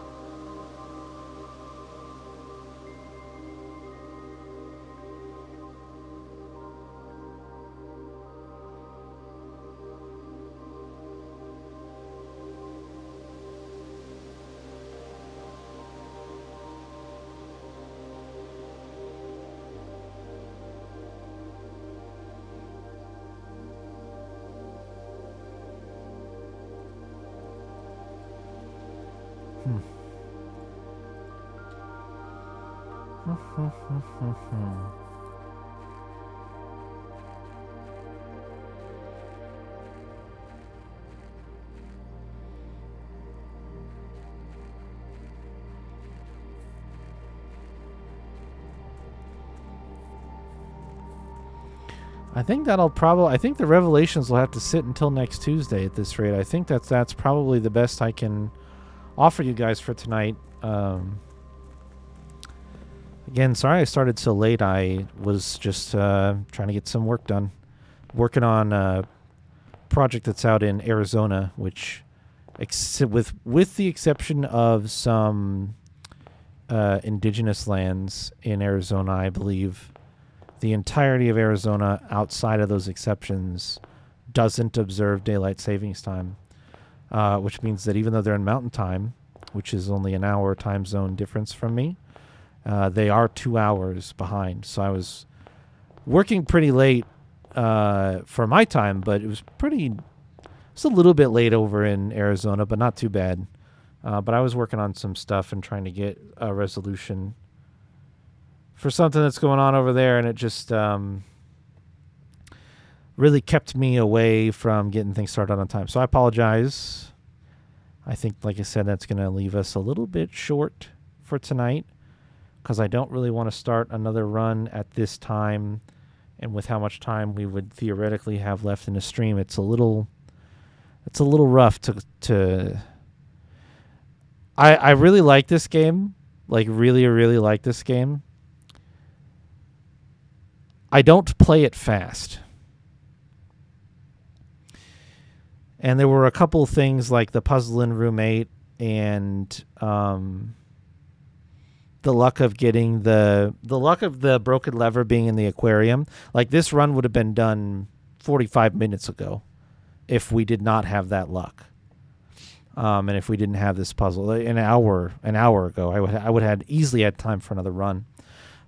[SPEAKER 1] I think that'll probably. I think the revelations will have to sit until next Tuesday at this rate. I think that's probably the best I can offer you guys for tonight. Again, sorry I started so late. I was just trying to get some work done. Working on a project that's out in Arizona, which, with the exception of some indigenous lands in Arizona, I believe the entirety of Arizona outside of those exceptions doesn't observe daylight savings time, which means that even though they're in mountain time, which is only an hour time zone difference from me, they are 2 hours behind. So I was working pretty late for my time, but it was a little bit late over in Arizona, but not too bad. But I was working on some stuff and trying to get a resolution for something that's going on over there, and it just really kept me away from getting things started on time. So I apologize. I think, like I said, that's going to leave us a little bit short for tonight because I don't really want to start another run at this time, and with how much time we would theoretically have left in the stream, it's a little rough to I really like this game, like really like this game. I don't play it fast. And there were a couple of things like the puzzle in room 8 and the luck of getting the luck of the broken lever being in the aquarium. Like, this run would have been done 45 minutes ago if we did not have that luck. And if we didn't have this puzzle an hour ago, I would have easily had time for another run.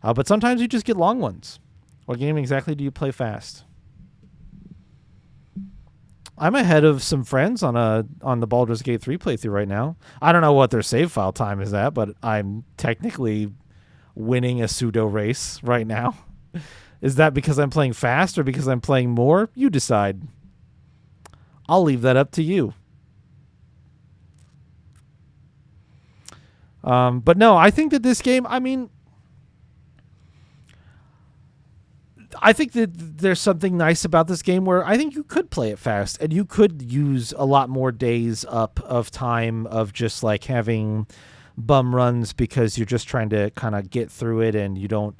[SPEAKER 1] But sometimes you just get long ones. What game exactly do you play fast? I'm ahead of some friends on the Baldur's Gate 3 playthrough right now. I don't know what their save file time is at, but I'm technically winning a pseudo race right now. Is that because I'm playing fast or because I'm playing more? You decide. I'll leave that up to you. But no, I think that this game, I think that there's something nice about this game where I think you could play it fast and you could use a lot more days up of time of just like having bum runs because you're just trying to kind of get through it and you're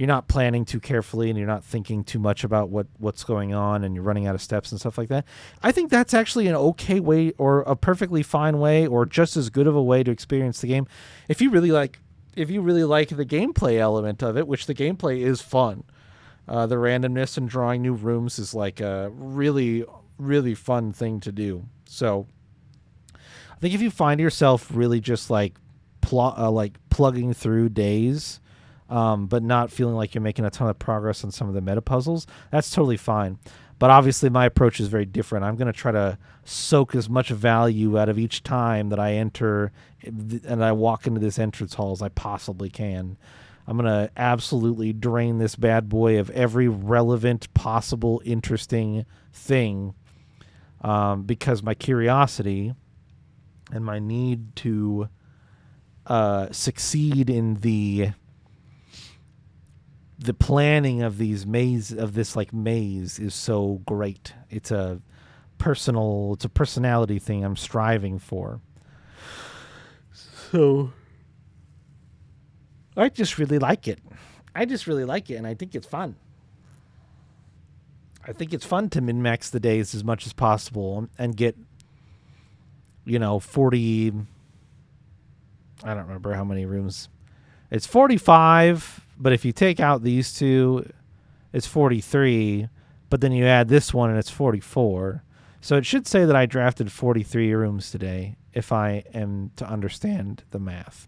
[SPEAKER 1] not planning too carefully and you're not thinking too much about what's going on and you're running out of steps and stuff like that. I think that's actually an okay way or a perfectly fine way or just as good of a way to experience the game. If you really like the gameplay element of it, which the gameplay is fun. The randomness and drawing new rooms is like a really, really fun thing to do. So I think if you find yourself really just like plugging through days, but not feeling like you're making a ton of progress on some of the meta puzzles, that's totally fine. But obviously my approach is very different. I'm going to try to soak as much value out of each time that I enter and I walk into this entrance hall as I possibly can. I'm going to absolutely drain this bad boy of every relevant, possible, interesting thing, because my curiosity and my need to succeed in the planning of these maze is so great. It's a personality thing I'm striving for. So I just really like it. And I think it's fun. I think it's fun to min-max the days as much as possible and get, 40. I don't remember how many rooms. It's 45, but if you take out these two, it's 43. But then you add this one and it's 44. So it should say that I drafted 43 rooms today if I am to understand the math.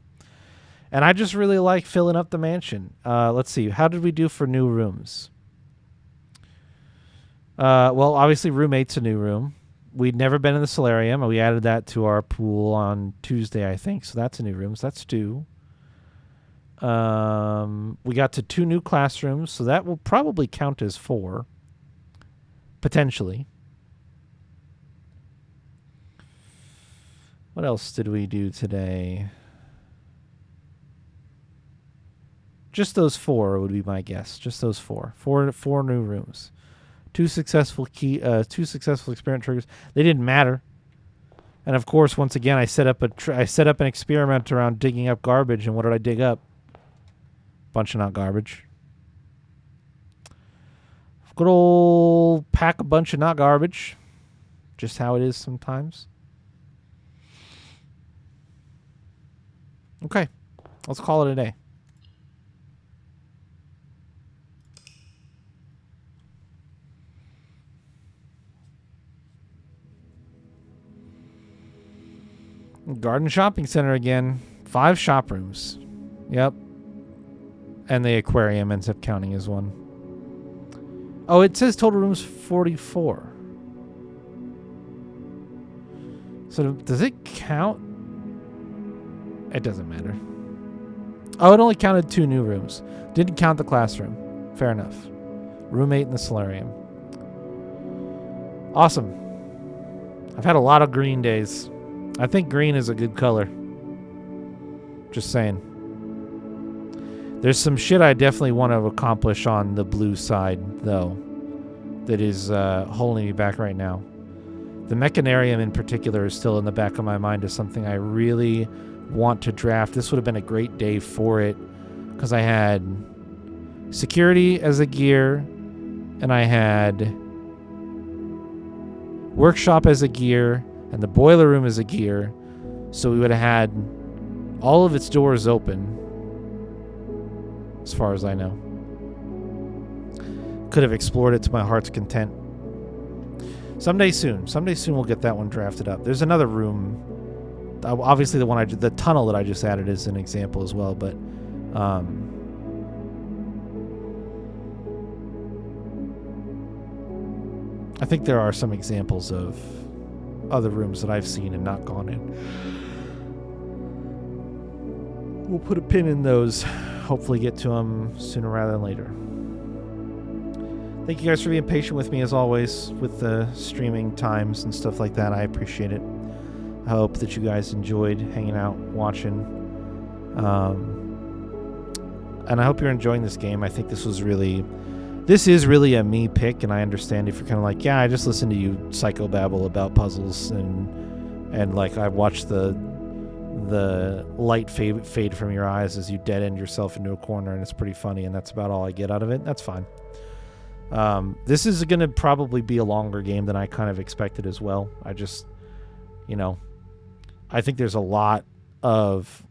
[SPEAKER 1] And I just really like filling up the mansion. Let's see. How did we do for new rooms? Well, obviously room 8's a new room. We'd never been in the solarium, and we added that to our pool on Tuesday, I think. So that's a new room. So that's 2. We got to 2 new classrooms, so that will probably count as 4. Potentially. What else did we do today? Just those 4 would be my guess. Just those 4. Four new rooms. 2 successful experiment triggers. They didn't matter. And of course, once again, I set up an experiment around digging up garbage. And what did I dig up? Bunch of not garbage. Good old pack a bunch of not garbage. Just how it is sometimes. Okay, let's call it a day. Garden Shopping Center again. 5 shop rooms. Yep. And the aquarium ends up counting as 1. Oh, it says total rooms 44. So does it count? It doesn't matter. Oh, it only counted 2 new rooms. Didn't count the classroom. Fair enough. Room 8 in the solarium. Awesome. I've had a lot of green days. I think green is a good color. Just saying. There's some shit I definitely want to accomplish on the blue side, though, that is holding me back right now. The Mechanarium in particular is still in the back of my mind as something I really want to draft. This would have been a great day for it because I had security as a gear and I had workshop as a gear and the boiler room as a gear. So we would have had all of its doors open as far as I know. Could have explored it to my heart's content. Someday soon we'll get that one drafted up. There's another room. Obviously, the tunnel that I just added is an example as well. But I think there are some examples of other rooms that I've seen and not gone in. We'll put a pin in those. Hopefully, get to them sooner rather than later. Thank you guys for being patient with me as always with the streaming times and stuff like that. I appreciate it. I hope that you guys enjoyed hanging out, watching. And I hope you're enjoying this game. I think this is really a me pick, and I understand if you're kind of like, yeah, I just listened to you psychobabble about puzzles and like I watched the light fade from your eyes as you dead end yourself into a corner, and it's pretty funny, and that's about all I get out of it. That's fine. This is going to probably be a longer game than I kind of expected as well. I just, I think there's a lot of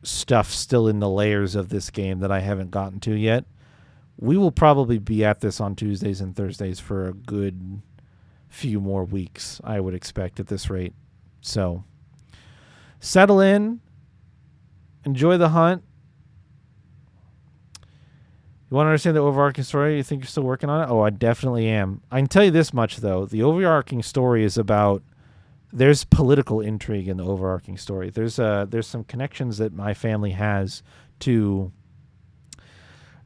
[SPEAKER 1] stuff still in the layers of this game that I haven't gotten to yet. We will probably be at this on Tuesdays and Thursdays for a good few more weeks, I would expect at this rate. So, settle in. Enjoy the hunt. You want to understand the overarching story? You think you're still working on it? Oh, I definitely am. I can tell you this much, though. The overarching story is about... There's political intrigue in the overarching story. There's some connections that my family has to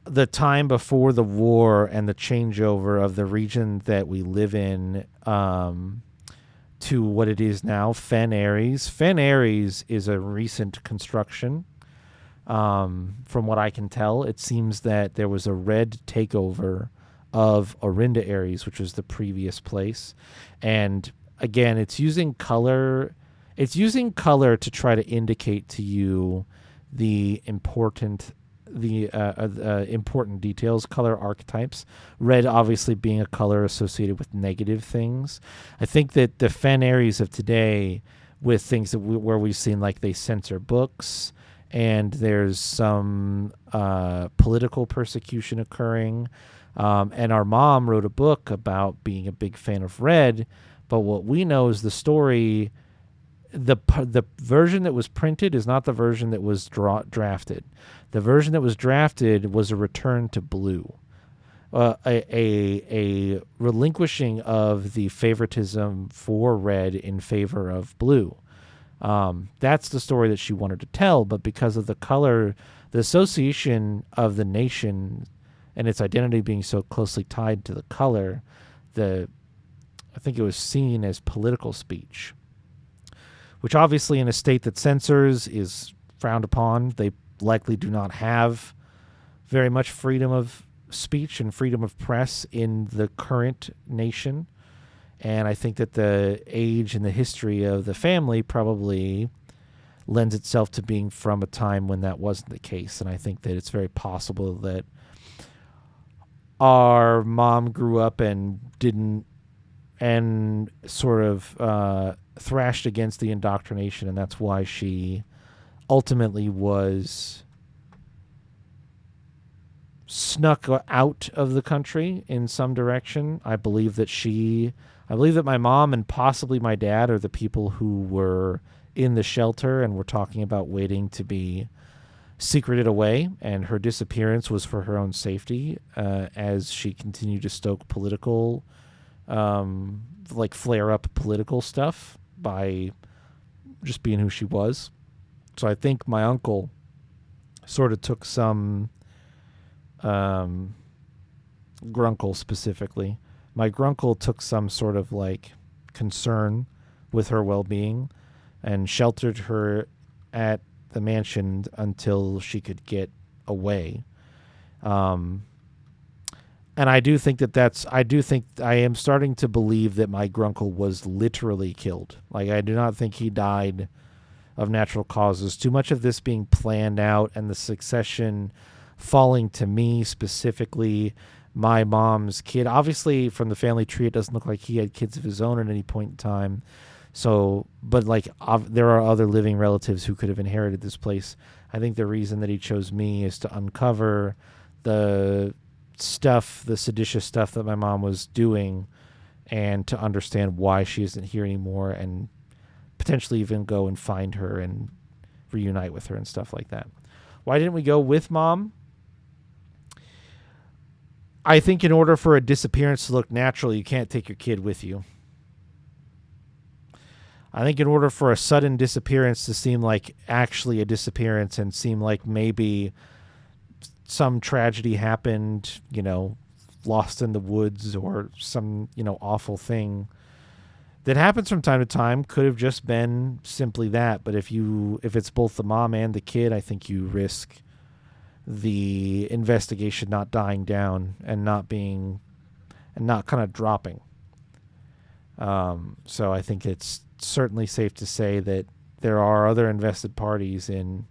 [SPEAKER 1] the time before the war and the changeover of the region that we live in to what it is now, Fen Ares. Fen Ares is a recent construction. From what I can tell, it seems that there was a red takeover of Orinda Ares, which was the previous place. And again, it's using color. It's using color to try to indicate to you the important details, color archetypes. Red obviously being a color associated with negative things. I think that the Fen Ares of today, with things that where we've seen like they censor books, and there's some political persecution occurring. And our mom wrote a book about being a big fan of red, but what we know is the story, the version that was printed is not the version that was drafted. The version that was drafted was a return to blue, a relinquishing of the favoritism for red in favor of blue. That's the story that she wanted to tell, but because of the color, the association of the nation and its identity being so closely tied to the color, I think it was seen as political speech, which obviously in a state that censors is frowned upon. They likely do not have very much freedom of speech and freedom of press in the current nation. And I think that the age and the history of the family probably lends itself to being from a time when that wasn't the case. And I think that it's very possible that our mom grew up and sort of thrashed against the indoctrination, and that's why she ultimately was snuck out of the country in some direction. I believe that my mom and possibly my dad are the people who were in the shelter and were talking about waiting to be secreted away, and her disappearance was for her own safety as she continued to stoke political, flare up political stuff by just being who she was. So I think my uncle sort of took some, Grunkle specifically, my grunkle took some sort of like concern with her well-being and sheltered her at the mansion until she could get away. And I do think I am starting to believe that my grunkle was literally killed. Like, I do not think he died of natural causes. Too much of this being planned out and the succession falling to me specifically, my mom's kid. Obviously, from the family tree, it doesn't look like he had kids of his own at any point in time. So, but there are other living relatives who could have inherited this place. I think the reason that he chose me is to uncover the seditious stuff that my mom was doing, and to understand why she isn't here anymore, and potentially even go and find her and reunite with her and stuff like that. Why didn't we go with mom? I think in order for a disappearance to look natural, you can't take your kid with you. I think in order for a sudden disappearance to seem like actually a disappearance and seem like maybe some tragedy happened, lost in the woods, or some, awful thing that happens from time to time, could have just been simply that. But if it's both the mom and the kid, I think you risk the investigation not dying down and not kind of dropping. So I think it's certainly safe to say that there are other invested parties in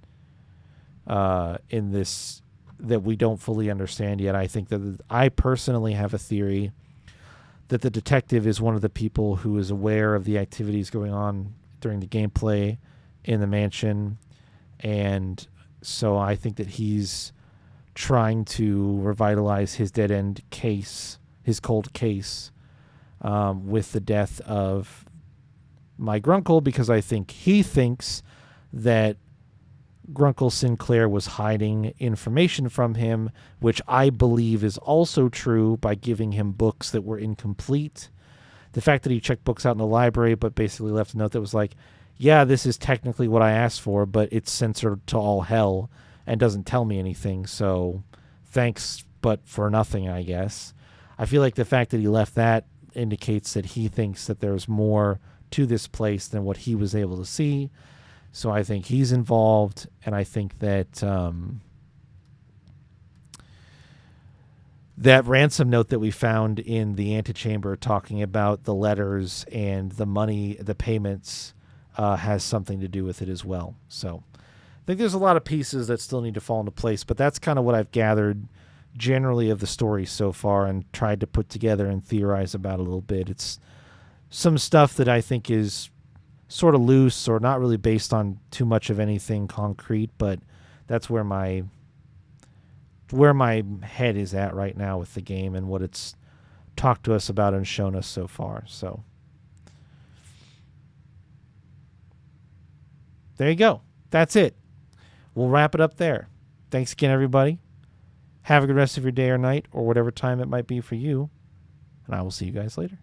[SPEAKER 1] this that we don't fully understand yet. I think that I personally have a theory that the detective is one of the people who is aware of the activities going on during the gameplay in the mansion. And so I think that he's trying to revitalize his dead-end case, his cold case, with the death of my grunkle, because I think he thinks that Grunkle Sinclair was hiding information from him, which I believe is also true by giving him books that were incomplete. The fact that he checked books out in the library but basically left a note that was like, yeah, this is technically what I asked for, but it's censored to all hell and doesn't tell me anything, so thanks, but for nothing, I guess. I feel like the fact that he left that indicates that he thinks that there's more to this place than what he was able to see. So I think he's involved, and I think that that ransom note that we found in the antechamber talking about the letters and the money, the payments, has something to do with it as well. So I think there's a lot of pieces that still need to fall into place, but that's kind of what I've gathered generally of the story so far and tried to put together and theorize about a little bit. It's some stuff that I think is sort of loose or not really based on too much of anything concrete, but that's where my head is at right now with the game and what it's talked to us about and shown us so far. So there you go. That's it. We'll wrap it up there. Thanks again, everybody. Have a good rest of your day or night or whatever time it might be for you, and I will see you guys later.